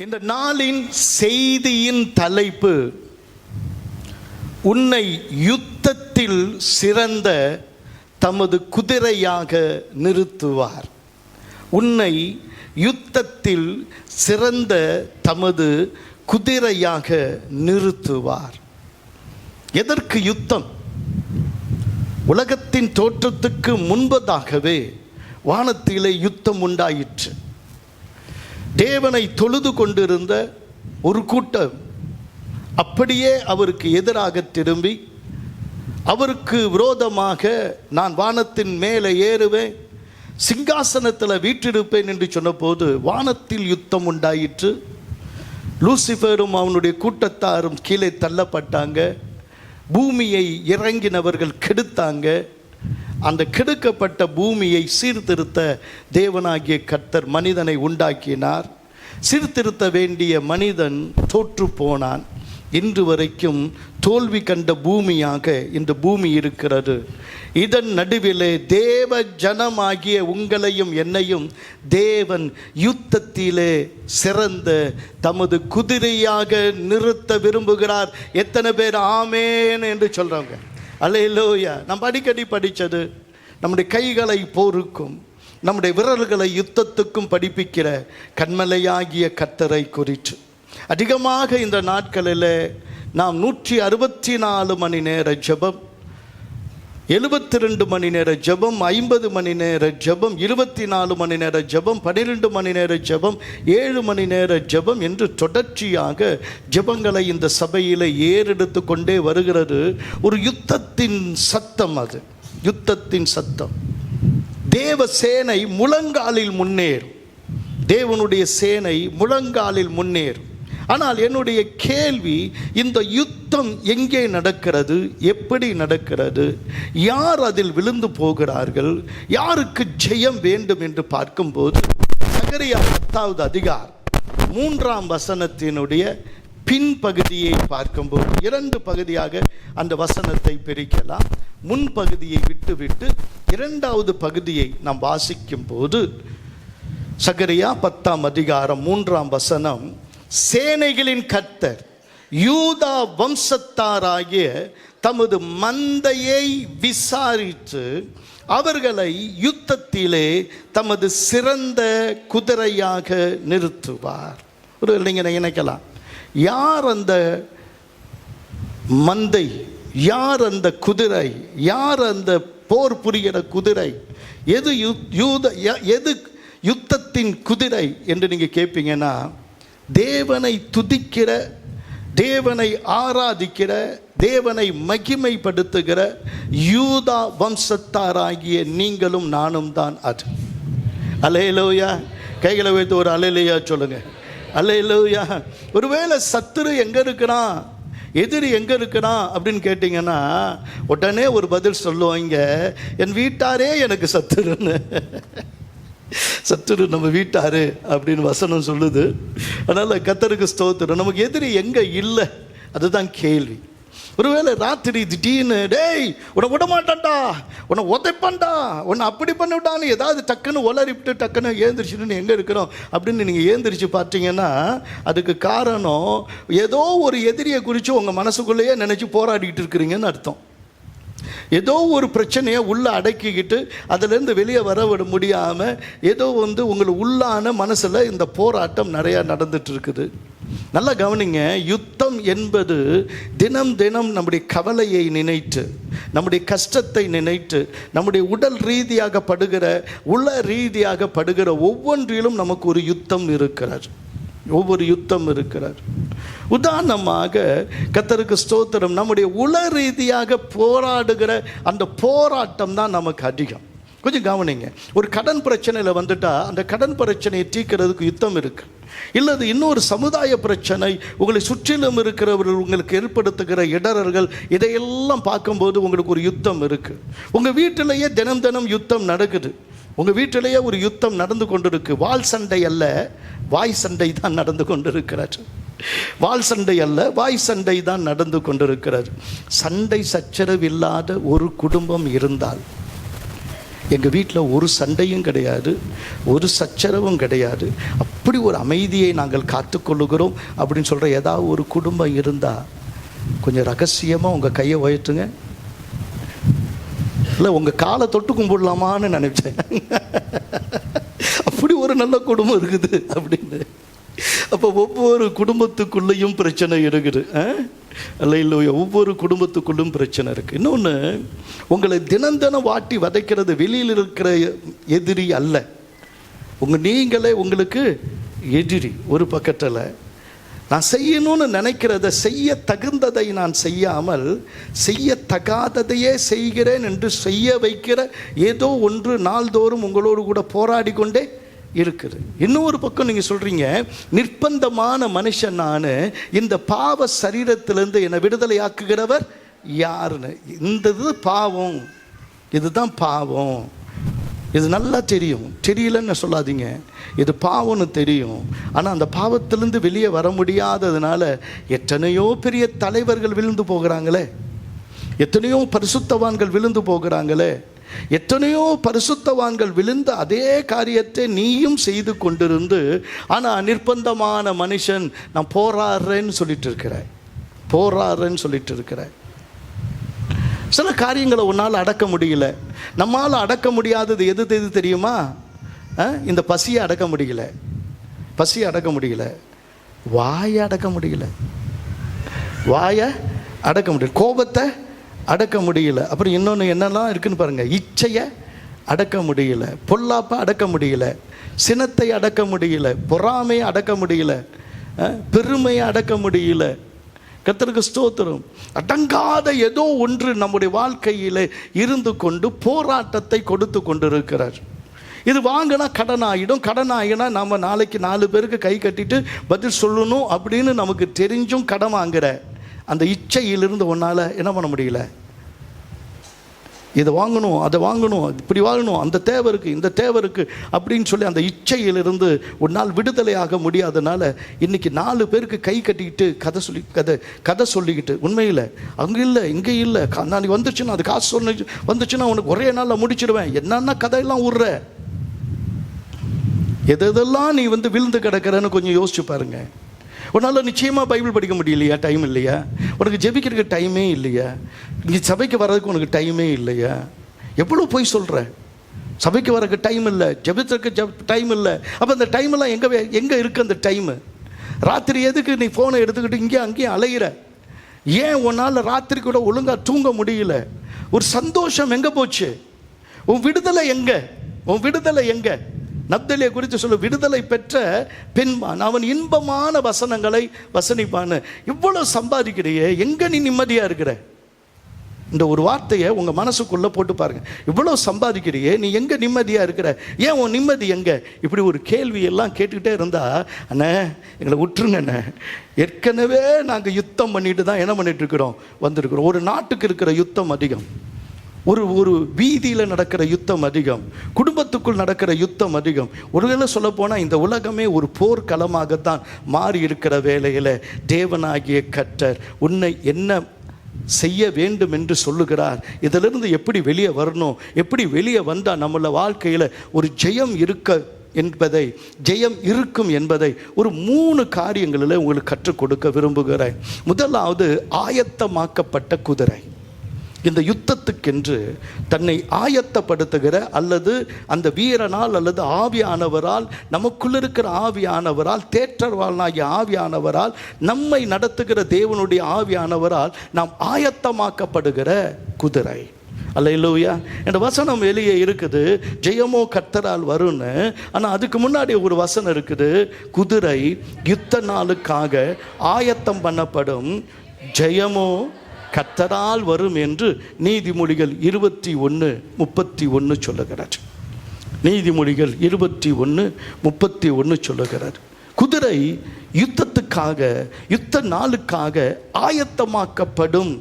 இந்த நாளின் செய்தியின் தலைப்பு, உன்னை யுத்தத்தில் சிறந்த தமது குதிரையாக நிறுத்துவார். உன்னை யுத்தத்தில் சிறந்த தமது குதிரையாக நிறுத்துவார். எதற்கு யுத்தம்? உலகத்தின் தோற்றத்துக்கு முன்பதாகவே வானத்திலே யுத்தம் உண்டாயிற்று. தேவனை தொழுது கொண்டிருந்த ஒரு கூட்டம் அப்படியே அவருக்கு எதிராக திரும்பி, அவருக்கு விரோதமாக நான் வானத்தின் மேலே ஏறுவேன், சிங்காசனத்தில் வீற்றிருப்பேன் என்று சொன்னபோது வானத்தில் யுத்தம் உண்டாயிற்று. லூசிஃபரும் அவனுடைய கூட்டத்தாரும் கீழே தள்ளப்பட்டாங்க. பூமியை இறங்கினவர்கள் கெடுத்தாங்க. அந்த கெடுக்கப்பட்ட பூமியை சீர்திருத்த தேவனாகிய கர்த்தர் மனிதனை உண்டாக்கினார். சீர்திருத்த வேண்டிய மனிதன் தோற்று போனான். இன்று வரைக்கும் தோல்வி கண்ட பூமியாக இந்த பூமி இருக்கிறது. இதன் நடுவிலே தேவ ஜனமாகிய உங்களையும் என்னையும் தேவன் யுத்தத்திலே சிறந்த தமது குதிரையாக நிறுத்த விரும்புகிறார். எத்தனை பேர் ஆமேன் என்று சொல்றாங்க? அல்லேலூயா. நம்ம அடிக்கடி படித்தது, நம்முடைய கைகளை போருக்கும் நம்முடைய விரல்களை யுத்தத்துக்கும் படிப்பிக்கிற கண்மலையாகிய கர்த்தரை குறித்து அதிகமாக இந்த நாட்களில் நாம் 164 மணி நேர ஜெபம், 72 மணி நேர ஜெபம், 50 மணி நேர ஜெபம், 24 மணி நேர ஜெபம், 12 மணி நேர ஜெபம், 7 மணி நேர ஜெபம் என்று தொடர்ச்சியாக ஜெபங்களை இந்த சபையில் ஏறெடுத்து கொண்டே வருகிறது. ஒரு யுத்தத்தின் சத்தம், அது யுத்தத்தின் சத்தம். தேவ சேனை முழங்காலில் முன்னேறும். தேவனுடைய சேனை முழங்காலில் முன்னேறும். ஆனால் என்னுடைய கேள்வி, இந்த யுத்தம் எங்கே நடக்கிறது? எப்படி நடக்கிறது? யார் அதில் விழுந்து போகிறார்கள்? யாருக்கு ஜெயம் வேண்டும் என்று பார்க்கும்போது சகரியா 10வது அதிகாரம் 3ஆம் வசனத்தினுடைய பின்பகுதியை பார்க்கும்போது 2 பகுதியாக அந்த வசனத்தை பிரிக்கலாம். முன்பகுதியை விட்டுவிட்டு 2வது பகுதியை நாம் வாசிக்கும் போது சகரியா 10ஆம் அதிகாரம் 3ஆம் வசனம், சேனைகளின் கர்த்தர் யூதா வம்சத்தாராகிய தமது மந்தையை விசாரித்து அவர்களை யுத்தத்திலே தமது சிறந்த குதிரையாக நிறுத்துவார். ஒரு நீங்கள் நினைக்கலாம், யார் அந்த மந்தை? யார் அந்த குதிரை? யார் அந்த போர் புரிகிற குதிரை? எது எது யுத்தத்தின் குதிரை என்று நீங்கள் கேட்பீங்கன்னா, தேவனை துதிக்கிற, தேவனை ஆராதிக்கிற, தேவனை மகிமைப்படுத்துகிற யூதா வம்சத்தாராகிய நீங்களும் நானும் தான் அது. அல்லேலூயா. கைகளை வைத்து ஒரு அல்லேலூயா சொல்லுங்க. அல்லேலூயா. ஒருவேளை சத்துரு எங்க இருக்கிறான், எதிரி எங்க இருக்கிறான் அப்படின்னு கேட்டிங்கன்னா உடனே ஒரு பதில் சொல்லுவாங்க, என் வீட்டாரே எனக்கு சத்துருன்னு. சத்துரு நம்ம வீட்டாரு அப்படின்னு வசனம் சொல்லுது. அதனால் கர்த்தருக்கு ஸ்தோத்திரம். நமக்கு எதிரி எங்கே இல்லை, அதுதான் கேள்வி. ஒருவேளை ராத்திரி திடீர்னு, டேய் உன்னை விட மாட்டான்டா, உன்னை உதைப்பான்டா, உன்னை அப்படி பண்ணிவிட்டான்னு ஏதாவது டக்குன்னு உளறிவிட்டு டக்குன்னு ஏந்திரிச்சுன்னு எங்கே இருக்கிறோம் அப்படின்னு நீங்கள் ஏந்திரிச்சு பார்த்தீங்கன்னா அதுக்கு காரணம் ஏதோ ஒரு எதிரியை குறித்து உங்கள் மனசுக்குள்ளேயே நினச்சி போராடிக்கிட்டு இருக்கிறீங்கன்னு அர்த்தம். ஏதோ ஒரு பிரச்சனையை உள்ளே அடக்கிக்கிட்டு அதிலேருந்து வெளியே வர விட முடியாமல் ஏதோ உங்களுக்கு உள்ளான மனசில் இந்த போராட்டம் நிறையா நடந்துட்டு இருக்குது. நல்லா கவனிங்க. யுத்தம் என்பது தினம் தினம் நம்முடைய கவலையை நினைத்து, நம்முடைய கஷ்டத்தை நினைத்து, நம்முடைய உடல் ரீதியாக படுகிற, உள ரீதியாக படுகிற ஒவ்வொன்றிலும் நமக்கு ஒரு யுத்தம் இருக்கிறது. ஒவ்வொரு யுத்தம் இருக்கிறார். உதாரணமாக கர்த்தருக்கு ஸ்தோத்திரம், நம்முடைய உள ரீதியாக போராடுகிற அந்த போராட்டம் தான் நமக்கு அதிகம். கொஞ்சம் கவனிங்க. ஒரு கடன் பிரச்சனையில் வந்துட்டா அந்த கடன் பிரச்சனையை தீர்க்கிறதுக்கு யுத்தம் இருக்கு. இல்லது இன்னொரு சமுதாய பிரச்சனை, உங்களை சுற்றிலும் இருக்கிறவர்கள் உங்களுக்கு ஏற்படுத்துகிற இடர்கள், இதையெல்லாம் பார்க்கும்போது உங்களுக்கு ஒரு யுத்தம் இருக்கு. உங்கள் வீட்டிலேயே தினம் தினம் யுத்தம் நடக்குது. உங்கள் வீட்டிலேயே ஒரு யுத்தம் நடந்து கொண்டிருக்கு. வாள் சண்டை அல்ல, வாய் சண்டை தான் நடந்து கொண்டிருக்கிறது. வாள் சண்டை அல்ல, வாய் சண்டை தான் நடந்து கொண்டிருக்கிறது. சண்டை சச்சரவு இல்லாத ஒரு குடும்பம் இருந்தால் எங்கள் வீட்டில் ஒரு சண்டையும் கிடையாது, ஒரு சச்சரவும் கிடையாது, அப்படி ஒரு அமைதியை நாங்கள் காத்துக்கொள்ளுகிறோம் அப்படின்னு சொல்கிற ஏதாவது ஒரு குடும்பம் இருந்தால் கொஞ்சம் ரகசியமாக உங்கள் கையை உயர்த்துங்க. இல்லை உங்கள் காலை தொட்டு கும்பிடலாமான்னு நினைச்சேன். அப்படி ஒரு நல்ல குடும்பம் இருக்குது அப்படின்னு. அப்போ ஒவ்வொரு குடும்பத்துக்குள்ளேயும் பிரச்சனை இருக்குது. அல்லேலூயா. ஒவ்வொரு குடும்பத்துக்குள்ளும் பிரச்சனை இருக்குது. இன்னொன்று, உங்களை தினம் தினம் வாட்டி வதைக்கிறது வெளியில் இருக்கிற எதிரி அல்ல, நீங்களே உங்களுக்கு எதிரி. ஒரு பக்கத்தில் நான் செய்யணும்னு நினைக்கிறத, செய்ய தகுந்ததை நான் செய்யாமல் செய்ய தகாததையே செய்கிறேன் என்று செய்ய வைக்கிற ஏதோ ஒன்று நாள்தோறும் உங்களோடு கூட போராடி கொண்டே இருக்குது. இன்னொரு பக்கம் நீங்கள் சொல்கிறீங்க, நிர்பந்தமான மனுஷன் நான், இந்த பாவ சரீரத்திலிருந்து என்னை விடுதலை ஆக்குகிறவர் யாருன்னு. இந்த இது பாவம், இதுதான் பாவம், இது நல்லா தெரியும். தெரியலன்னு சொல்லாதீங்க, இது பாவம்னு தெரியும். ஆனால் அந்த பாவத்திலிருந்து வெளியே வர முடியாததுனால எத்தனையோ பெரிய தலைவர்கள் விழுந்து போகிறாங்களே, எத்தனையோ பரிசுத்தவான்கள் விழுந்து போகிறாங்களே, எத்தனையோ பரிசுத்தவான்கள் விழுந்த அதே காரியத்தை நீயும் செய்து கொண்டிருந்து, ஆனால் நிர்பந்தமான மனுஷன் நான் போராடுறேன்னு சொல்லிட்டு இருக்கிறேன். சில காரியங்களை உன்னால் அடக்க முடியல. நம்மால் அடக்க முடியாதது எது தெரியுமா? இந்த பசியை அடக்க முடியல, வாயை அடக்க முடியல, கோபத்தை அடக்க முடியல. அப்புறம் இன்னொன்று என்னெல்லாம் இருக்குன்னு பாருங்க. இச்சையை அடக்க முடியல, பொல்லாப்பை அடக்க முடியல, சினத்தை அடக்க முடியல, பொறாமையை அடக்க முடியல, பெருமையை அடக்க முடியல. கர்த்தருக்கு ஸ்தோத்திரம். அடங்காத ஏதோ ஒன்று நம்முடைய வாழ்க்கையில் இருந்து கொண்டு போராட்டத்தை கொடுத்து கொண்டிருக்கிறார். இது வாங்கினா கடன் ஆகிடும், கடன் ஆகினா நம்ம நாளைக்கு 4 பேருக்கு கை கட்டிட்டு பதில் சொல்லணும் அப்படின்னு நமக்கு தெரிஞ்சும் கடன் வாங்குற அந்த இச்சையிலிருந்து ஒன்றால் என்ன பண்ண முடியல. இதை வாங்கணும், அதை வாங்கணும், இப்படி வாங்கணும், அந்த தேவை இருக்குது, இந்த தேவை இருக்குது அப்படின்னு சொல்லி அந்த இச்சையிலிருந்து ஒரு நாள் விடுதலையாக முடியாதனால இன்றைக்கி 4 பேருக்கு கை கட்டிக்கிட்டு கதை சொல்லிக்கிட்டு, உண்மையில் அங்கே இல்லை இங்கே இல்லை, நான் வந்துச்சுன்னா அது காசு வந்துச்சுன்னா உனக்கு ஒரே நாளில் முடிச்சிடுவேன், என்னென்ன கதையெல்லாம் விட்ற. எதெல்லாம் நீ விழுந்து கிடக்கிறன்னு கொஞ்சம் யோசிச்சு பாருங்க. உன்னால் நிச்சயமாக பைபிள் படிக்க முடியலையா? டைம் இல்லையா? உனக்கு ஜெபிக்கிறதுக்கு டைமே இல்லையா? இங்கே சபைக்கு வர்றதுக்கு உனக்கு டைமே இல்லையா? எவ்வளோ போய் சொல்கிற? சபைக்கு வரக்கு டைம் இல்லை, ஜெபிக்கிறதுக்கு டைம் இல்லை. அப்போ அந்த டைமெல்லாம் எங்கே இருக்குது? அந்த டைமு ராத்திரி எதுக்கு நீ ஃபோனை எடுத்துக்கிட்டு இங்கேயும் அங்கேயும் அலையிற? ஏன் உன்னால் ராத்திரி கூட ஒழுங்காக தூங்க முடியல? ஒரு சந்தோஷம் எங்கே போச்சு? உன் விடுதலை எங்கே? நப்தலியை குறித்து சொல்ல, விடுதலை பெற்ற பெண்மான் அவன் இன்பமான வசனங்களை வசனிப்பான்னு. இவ்வளோ சம்பாதிக்கிறையே, எங்கே நீ நிம்மதியாக இருக்கிற? இந்த ஒரு வார்த்தையை உங்கள் மனசுக்குள்ளே போட்டு பாருங்கள். இவ்வளோ சம்பாதிக்கிறையே, நீ எங்கே நிம்மதியாக இருக்கிற? ஏன் உன் நிம்மதி எங்கே? இப்படி ஒரு கேள்வியெல்லாம் கேட்டுக்கிட்டே இருந்தால், அண்ணே எங்களை விட்டுருங்க அண்ணே, ஏற்கனவே நாங்கள் யுத்தம் பண்ணிட்டு தான் என்ன பண்ணிகிட்ருக்கிறோம் வந்திருக்கிறோம். ஒரு நாட்டுக்கு இருக்கிற யுத்தம் அதிகம், ஒரு வீதியில் நடக்கிற யுத்தம் அதிகம், குடும்பத்துக்குள் நடக்கிற யுத்தம் அதிகம். ஒருவேளை சொல்லப்போனால் இந்த உலகமே ஒரு போர்க்களமாகத்தான் மாறி இருக்கிற வேளையில் தேவனாகிய கர்த்தர் உன்னை என்ன செய்ய வேண்டும் என்று சொல்லுகிறார். இதிலிருந்து எப்படி வெளியே வரணும், எப்படி வெளியே வந்தால் நம்மள வாழ்க்கையில் ஒரு ஜெயம் இருக்கும் என்பதை ஒரு 3 காரியங்களில் உங்களுக்கு கற்றுக் கொடுக்க விரும்புகிறேன். முதலாவது, ஆயத்தமாக்கப்பட்ட குதிரை. இந்த யுத்தத்துக்கென்று தன்னை ஆயத்தப்படுத்துகிற அல்லது அந்த வீரனால் அல்லது ஆவியானவரால், நமக்குள்ள இருக்கிற ஆவியானவரால், தேற்றவாளனாகிய ஆவியானவரால், நம்மை நடத்துகிற தேவனுடைய ஆவியானவரால் நாம் ஆயத்தமாக்கப்படுகிற குதிரை. அல்லேலூயா. என்ற வசனம் வெளியே இருக்குது, ஜெயமோ கர்த்தரால் வரும்னு. ஆனால் அதுக்கு முன்னாடி ஒரு வசனம் இருக்குது, குதிரை யுத்த நாளுக்காக ஆயத்தம் பண்ணப்படும், ஜெயமோ கர்த்தரால் வரும் என்று நீதிமொழிகள் 21:31 சொல்லுகிறார். நீதிமொழிகள் 21:31 சொல்லுகிறார். குதிரை யுத்தத்துக்காக, யுத்த நாளுக்காக ஆயத்தமாக்கப்படும்.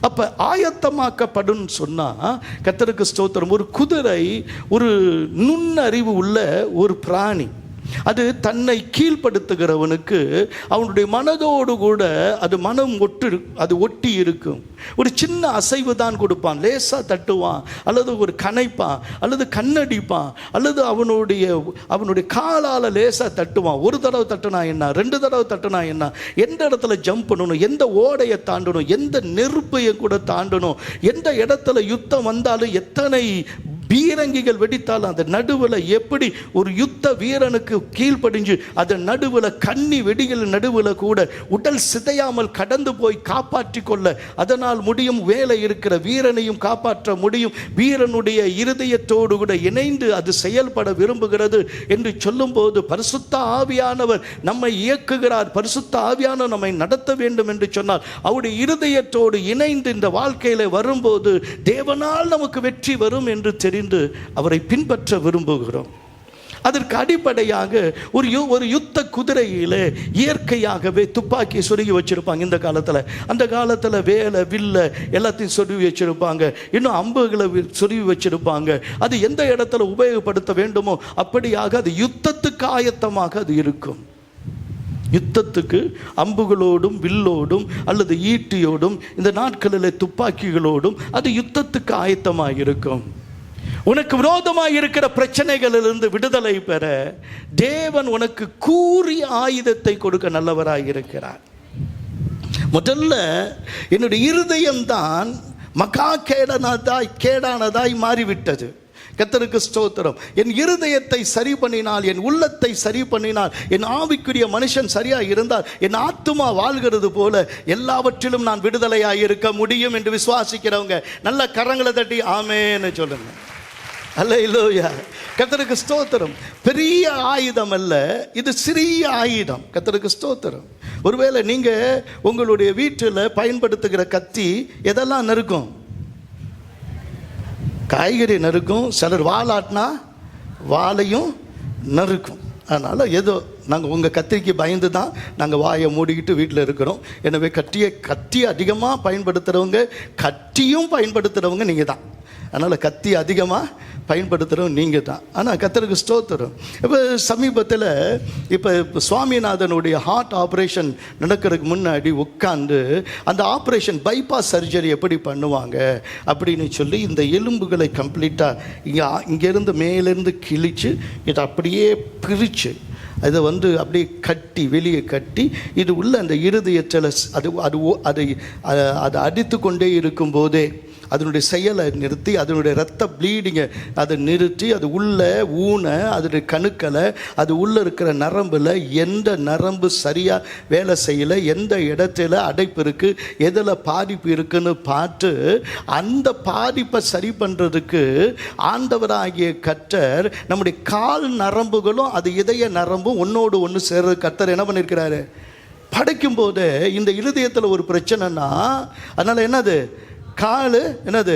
அப்போ ஆயத்தமாக்கப்படும் சொன்னால், கர்த்தருக்கு ஸ்தோத்திரம், ஒரு குதிரை ஒரு நுண்ணறிவு உள்ள ஒரு பிராணி. அது தன்னை கீழ்ப்படுத்துகிறவனுக்கு அவனுடைய மனதோடு கூட அது மனம் ஒட்டி இருக்கும். ஒரு சின்ன அசைவு தான் கொடுப்பான், லேசாக தட்டுவான், அல்லது ஒரு கனைப்பான், அல்லது கண்ணடிப்பான், அல்லது அவனுடைய காலால் லேசாக தட்டுவான். ஒரு தடவை தட்டுனா என்ன, 2 தடவை தட்டுனா என்ன, எந்த இடத்துல ஜம்ப் பண்ணணும், எந்த ஓடையை தாண்டணும், எந்த நெருப்பையை கூட தாண்டணும், எந்த இடத்துல யுத்தம் வந்தாலும் எத்தனை பீரங்கிகள் வெடித்தாலும் அந்த நடுவில் எப்படி ஒரு யுத்த வீரனுக்கு கீழ்ப்படிஞ்சு அதன் நடுவில் கண்ணி வெடிகள் நடுவில் கூட உடல் சிதையாமல் கடந்து போய் காப்பாற்றி கொள்ள அதனால் முடியும். வேலை இருக்கிற வீரனையும் காப்பாற்ற முடியும். வீரனுடைய இருதயத்தோடு கூட இணைந்து அது செயல்பட விரும்புகிறது என்று சொல்லும்போது பரிசுத்த ஆவியானவர் நம்மை இயக்குகிறார், பரிசுத்த ஆவியானவர் நம்மை நடத்த வேண்டும் என்று சொன்னால் அவருடைய இருதயத்தோடு இணைந்து இந்த வாழ்க்கையில் வரும்போது தேவனால் நமக்கு வெற்றி வரும் என்று தெரிந்து அவரை பின்பற்ற விரும்புகிறோம். அதற்கு அடிப்படையாக ஒரு யுத்த குதிரையிலே இயற்கையாகவே துப்பாக்கி சொருகி வச்சிருப்பாங்க. இந்த காலத்தில், அந்த காலத்தில் வேலை வில்ல எல்லாத்தையும் சொருகி வச்சிருப்பாங்க, இன்னும் அம்புகளை சொருகி வச்சிருப்பாங்க. அது எந்த இடத்துல உபயோகப்படுத்த வேண்டுமோ அப்படியாக அது யுத்தத்துக்கு ஆயத்தமாக அது இருக்கும். யுத்தத்துக்கு அம்புகளோடும் வில்லோடும் அல்லது ஈட்டியோடும் இந்த நாட்களில் துப்பாக்கிகளோடும் அது யுத்தத்துக்கு ஆயத்தமாக இருக்கும். உனக்கு விரோதமாக இருக்கிற பிரச்சனைகளிலிருந்து விடுதலை பெற தேவன் உனக்கு கூறிய ஆயுதத்தை கொடுக்க நல்லவராக இருக்கிறார். முதல்ல என்னுடைய இருதயம்தான் மகா கேடானதாய் மாறிவிட்டது. கர்த்தருக்கு ஸ்தோத்திரம். என் இருதயத்தை சரி பண்ணினால், என் உள்ளத்தை சரி பண்ணினால், என் ஆவிக்குரிய மனுஷன் சரியாக இருந்தால் என் ஆத்துமா வாழ்கிறது போல எல்லாவற்றிலும் நான் விடுதலையாக இருக்க முடியும் என்று விசுவாசிக்கிறவங்க நல்ல கரங்களை தட்டி ஆமேன்னு சொல்லுங்க. அல்லேலூயா. கர்த்தருக்கு ஸ்தோத்திரம். பெரிய ஆயுதம் அல்ல, இது சிறிய ஆயுதம். கர்த்தருக்கு ஸ்தோத்திரம். ஒருவேளை நீங்க உங்களுடைய வீட்டில் பயன்படுத்துகிற கத்தி எதெல்லாம் நறுக்கும்? காய்கறி நறுக்கும், சிலர் வாலாட்டினா வாளையும் நறுக்கும். அதனால் ஏதோ நாங்கள் உங்கள் கத்திரிக்கு பயந்து தான் நாங்கள் வாயை மூடிக்கிட்டு வீட்டில் இருக்கிறோம். எனவே கத்தி அதிகமாக பயன்படுத்துகிறவங்க, கத்தியும் பயன்படுத்துகிறவங்க நீங்கள் தான். அதனால் கத்தி அதிகமாக பயன்படுத்துகிறவங்க நீங்கள் தான். ஆனால் கர்த்தருக்கு ஸ்தோத்திரம். இப்போ சமீபத்தில் இப்போ சுவாமிநாதனுடைய ஹார்ட் ஆப்ரேஷன் நடக்கிறதுக்கு முன்னாடி உட்காந்து அந்த ஆப்ரேஷன் பைபாஸ் சர்ஜரி எப்படி பண்ணுவாங்க அப்படின்னு சொல்லி இந்த எலும்புகளை கம்ப்ளீட்டாக இங்கேருந்து மேலேருந்து கிழித்து இதை அப்படியே பிரித்து அதை அப்படியே கட்டி வெளியே கட்டி இது உள்ள அந்த இருதயத்தில் அது அடித்து கொண்டே இருக்கும்போதே அதனுடைய செயலை நிறுத்தி, அதனுடைய ரத்த ப்ளீடிங்கை அதை நிறுத்தி, அது உள்ள அதனுடைய கணுக்களை, அது உள்ளே இருக்கிற நரம்பில் எந்த நரம்பு சரியாக வேலை செய்யலை, எந்த இடத்துல அடைப்பு இருக்குது, எதில் பாதிப்பு இருக்குன்னு பார்த்து அந்த பாதிப்பை சரி பண்ணுறதுக்கு ஆண்டவராகிய கர்த்தர் நம்முடைய கால் நரம்புகளும் அது இதய நரம்பும் ஒன்றோடு ஒன்று சேர்றது கர்த்தர் என்ன பண்ணியிருக்கிறாரு? படைக்கும் போது இந்த இருதயத்தில் ஒரு பிரச்சனைனா அதனால் என்னது கால் என்னது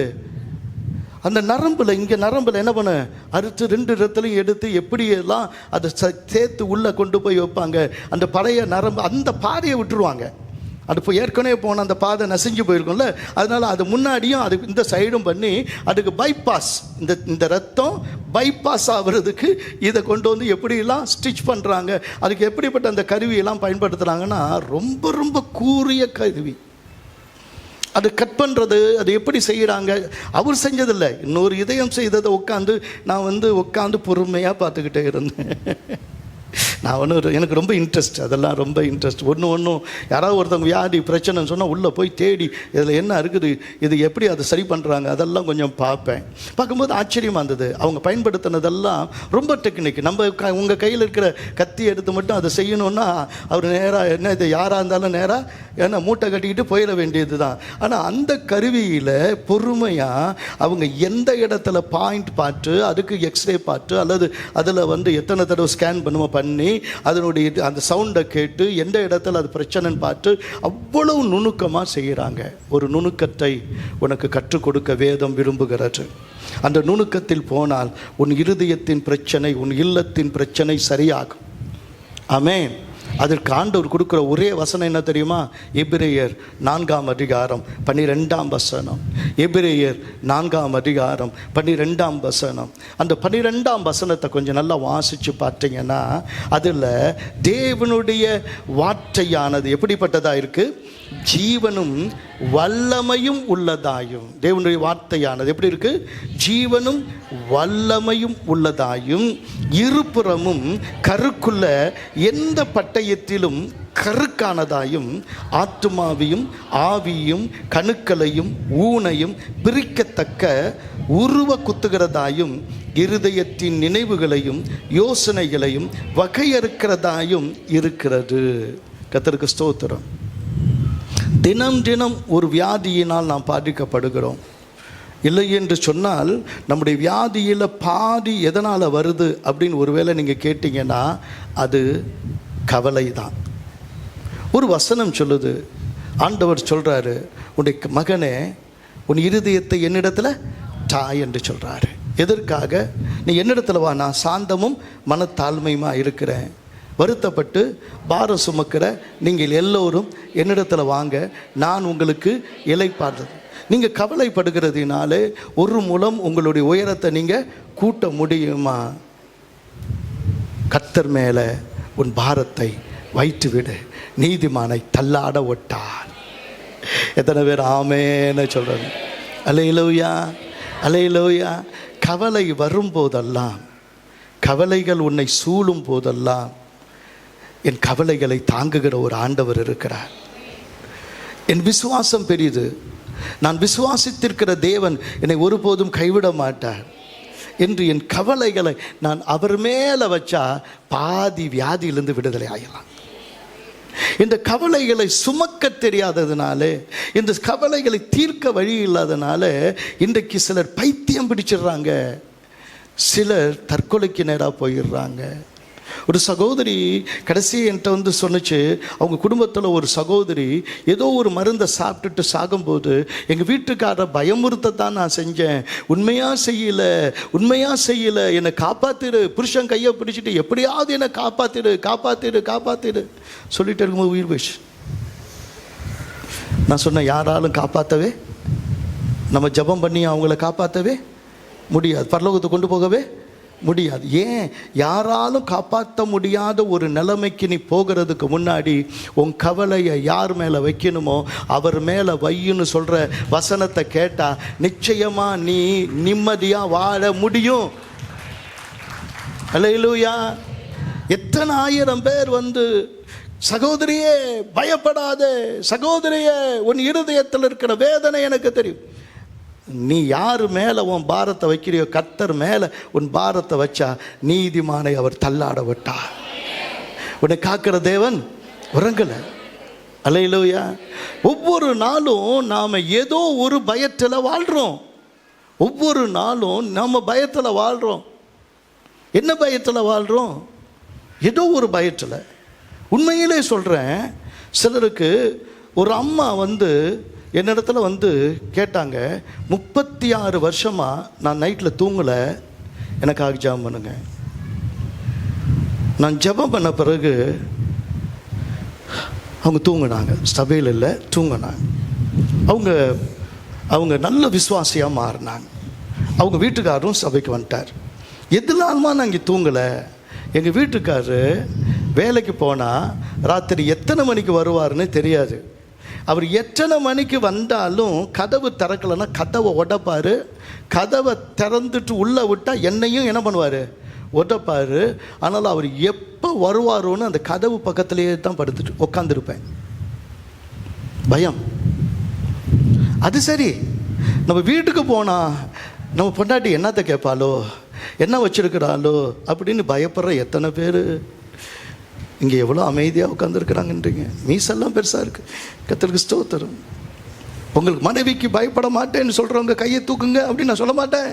அந்த நரம்பில் இங்கே நரம்பில் என்ன பண்ண அறுத்து 2 இடத்துலையும் எடுத்து எப்படியெல்லாம் அதை சேர்த்து உள்ளே கொண்டு போய் வைப்பாங்க. அந்த பழைய நரம்பு அந்த பாதையை விட்டுருவாங்க. அது இப்போ ஏற்கனவே போன அந்த பாதை நசிஞ்சு போயிருக்கும்ல, அதனால் அது முன்னாடியும் அது இந்த சைடும் பண்ணி அதுக்கு பைபாஸ் இந்த ரத்தம் பைபாஸ் ஆகிறதுக்கு இதை கொண்டு வந்து எப்படியெல்லாம் ஸ்டிச் பண்ணுறாங்க. அதுக்கு எப்படிப்பட்ட அந்த கருவியெல்லாம் பயன்படுத்துகிறாங்கன்னா ரொம்ப ரொம்ப கூரிய கருவி. அது கட் பண்ணுறது அது எப்படி செய்கிறாங்க? அவர் செஞ்சதில்லை, இன்னொரு இதயம் செய்ததை உட்காந்து பொறுமையாக பார்த்துக்கிட்டே இருந்தேன். நான் எனக்கு ரொம்ப இன்ட்ரெஸ்ட், அதெல்லாம் ரொம்ப இன்ட்ரெஸ்ட். ஒன்றும் யாராவது ஒருத்தவங்க வியாதி பிரச்சனைன்னு சொன்னால் உள்ளே போய் தேடி இதில் என்ன இருக்குது, இது எப்படி அதை சரி பண்ணுறாங்க, அதெல்லாம் கொஞ்சம் பார்ப்பேன். பார்க்கும்போது ஆச்சரியமாக இருந்தது. அவங்க பயன்படுத்தினதெல்லாம் ரொம்ப டெக்னிக். உங்கள் கையில் இருக்கிற கத்தி எடுத்து மட்டும் அதை செய்யணுன்னா அவர் நேராக என்ன இது யாராக இருந்தாலும் நேராக ஏன்னா மூட்டை கட்டிக்கிட்டு போயிட வேண்டியது தான். ஆனால் அந்த கருவியில் பொறுமையாக அவங்க எந்த இடத்துல பாயிண்ட் பார்த்து அதுக்கு எக்ஸ்ரே பார்த்து அல்லது அதில் எத்தனை தடவை ஸ்கேன் பண்ணி அதனுடைய அந்த சவுண்டை கேட்டு எந்த இடத்துல அது பிரச்சனைன்னு பார்த்து அவ்வளவு நுணுக்கமாக செய்கிறாங்க. ஒரு நுணுக்கத்தை உனக்கு கற்றுக் கொடுக்க வேதம் விரும்புகிறது. அந்த நுணுக்கத்தில் போனால் உன் இருதயத்தின் பிரச்சனை, உன் இல்லத்தின் பிரச்சனை சரியாகும். ஆமென். அதற்கு ஆண்டவர் கொடுக்குற ஒரே வசனம் என்ன தெரியுமா? எபிரேயர் 4:12. எபிரேயர் 4:12. அந்த 12ஆம் வசனத்தை கொஞ்சம் நல்லா வாசித்து பார்த்தீங்கன்னா அதில் தேவனுடைய வார்த்தையானது எப்படிப்பட்டதாக இருக்குது? ஜீவனும் வல்லமையும் உள்ளதாயும். தேவனுடைய வார்த்தையானது எப்படி இருக்கு? ஜீவனும் வல்லமையும் உள்ளதாயும், இருபுறமும் கருக்குள்ள எந்த பட்டயத்திலும் கருக்கானதாயும், ஆத்துமாவையும் ஆவியும் கணுக்களையும் ஊனையும் பிரிக்கத்தக்க உருவ குத்துகிறதாயும், இருதயத்தின் நினைவுகளையும் யோசனைகளையும் வகையறுக்கிறதாயும் இருக்கிறது. கர்த்தருக்கு ஸ்தோத்திரம். தினம் தினம் ஒரு வியாதியினால் நாம் பாதிக்கப்படுகிறோம். இல்லை என்று சொன்னால் நம்முடைய வியாதியில் பாதி எதனால் வருது அப்படின்னு ஒருவேளை நீங்கள் கேட்டிங்கன்னா அது கவலை தான். ஒரு வசனம் சொல்லுது, ஆண்டவர் சொல்கிறாரு, உன்னுடைய மகனே உன் இருதயத்தை என்னிடத்தில் தாய் என்று சொல்கிறாரு. எதற்காக? நீ என்னிடத்தில் வா, நான் சாந்தமும் மனத்தாழ்மையுமா இருக்கிறேன். வருத்தப்பட்டு பாரம் சுமக்கிற நீங்கள் எல்லோரும் என்னிடத்தில் வாங்க, நான் உங்களுக்கு இளைப்பாறுறது. நீங்கள் கவலைப்படுகிறதுனாலே ஒரு மூலம் உங்களுடைய உயரத்தை நீங்கள் கூட்ட முடியுமா? கர்த்தர் மேலே உன் பாரத்தை வைத்துவிடு, நீதிமானை தள்ளாட ஒட்டார். எத்தனை பேர் ஆமேன்னு சொல்கிறாங்க? அல்லேலூயா, அல்லேலூயா. கவலை வரும்போதெல்லாம், கவலைகள் உன்னை சூழும் போதெல்லாம் என் கவலைகளை தாங்குகிற ஒரு ஆண்டவர் இருக்கிறார். என் விசுவாசம் பெரியது. நான் விசுவாசித்திருக்கிற தேவன் என்னை ஒருபோதும் கைவிட மாட்டார் என்று என் கவலைகளை நான் அவர் மேலே வச்சா பாதி வியாதியிலிருந்து விடுதலை ஆகலாம். இந்த கவலைகளை சுமக்க தெரியாததுனால, இந்த கவலைகளை தீர்க்க வழி இல்லாதனால இன்றைக்கு சிலர் பைத்தியம் பிடிச்சிடுறாங்க, சிலர் தற்கொலைக்கு நேராக போயிடுறாங்க. ஒரு சகோதரி கடைசி என்கிட்ட சொன்னிச்சு, அவங்க குடும்பத்தில் ஒரு சகோதரி ஏதோ ஒரு மருந்தை சாப்பிட்டுட்டு சாகும்போது, எங்கள் வீட்டுக்காரரை பயமுறுத்தத்தான் நான் செஞ்சேன், உண்மையாக செய்யலை, என்னை காப்பாற்றிடு, புருஷன் கையை பிடிச்சிட்டு எப்படியாவது என்னை காப்பாற்றிடு சொல்லிட்டு இருக்கும்போது உயிர் போயிடுச்சு. நான் சொன்னேன், யாராலும் காப்பாற்றவே, நம்ம ஜெபம் பண்ணி அவங்கள காப்பாற்றவே முடியாது, பரலோகத்தை கொண்டு போகவே முடியாது. ஏன்? யாராலும் காப்பாற்ற முடியாத ஒரு நிலைமைக்கு நீ போகிறதுக்கு முன்னாடி உன் கவலையை யார் மேலே வைக்கணுமோ அவர் மேலே வையுன்னு சொல்கிற வசனத்தை கேட்டால் நிச்சயமாக நீ நிம்மதியாக வாழ முடியும். அல்லேலூயா. எத்தனை ஆயிரம் பேர் சகோதரியே பயப்படாதே, சகோதரியே உன் இருதயத்தில் இருக்கிற வேதனை எனக்கு தெரியும். நீ யார் மேலே உன் பாரத்தை வைக்கிறியோ கர்த்தர் மேலே உன் பாரத்தை வச்சா நீதிமானை அவர் தள்ளாட விட்டார். உன்னை காக்கிற தேவன் உறங்கலை. அல்லேலூயா. ஒவ்வொரு நாளும் நாம் ஏதோ ஒரு பயத்தில் வாழ்கிறோம். ஒவ்வொரு நாளும் நாம் பயத்தில் வாழ்கிறோம். என்ன பயத்தில் வாழ்கிறோம்? ஏதோ ஒரு பயத்தில். உண்மையிலே சொல்கிறேன், சிலருக்கு ஒரு அம்மா என்னிடத்துல கேட்டாங்க, 36 வருஷமாக நான் நைட்டில் தூங்கலை, எனக்காக ஜெபம் பண்ணுங்க. நான் ஜெபம் பண்ண பிறகு அவங்க தூங்கினாங்க. சபையில் இல்லை, தூங்கினாங்க. அவங்க நல்ல விசுவாசியாக மாறினாங்க. அவங்க வீட்டுக்காரரும் சபைக்கு வந்துட்டார். எதுனாலுமா நான் இங்கே தூங்கலை. எங்கள் வீட்டுக்காரரு வேலைக்கு போனால் ராத்திரி எத்தனை மணிக்கு வருவார்னு தெரியாது. அவர் எத்தனை மணிக்கு வந்தாலும் கதவு திறக்கலைன்னா கதவை உடைப்பார். கதவை திறந்துட்டு உள்ளே விட்டால் என்னையும் என்ன பண்ணுவார்? உடைப்பார். ஆனால் அவர் எப்போ வருவாரோன்னு அந்த கதவு பக்கத்துலேயே தான் படுத்துட்டு உட்காந்துருப்பேன். பயம். அது சரி, நம்ம வீட்டுக்கு போனால் நம்ம பொண்டாட்டி என்னத்தை கேட்பாளோ, என்ன வச்சுருக்கிறாளோ அப்படின்னு பயப்படுற எத்தனை பேர் இங்கே எவ்வளோ அமைதியாக உட்காந்துருக்குறாங்கன்றீங்க. மீசெல்லாம் பெருசாக இருக்குது. கர்த்தருக்கு ஸ்தோத்திரம். உங்களுக்கு மனைவிக்கு பயப்பட மாட்டேன்னு சொல்கிறவங்க கையை தூக்குங்க அப்படின்னு நான் சொல்ல மாட்டேன்.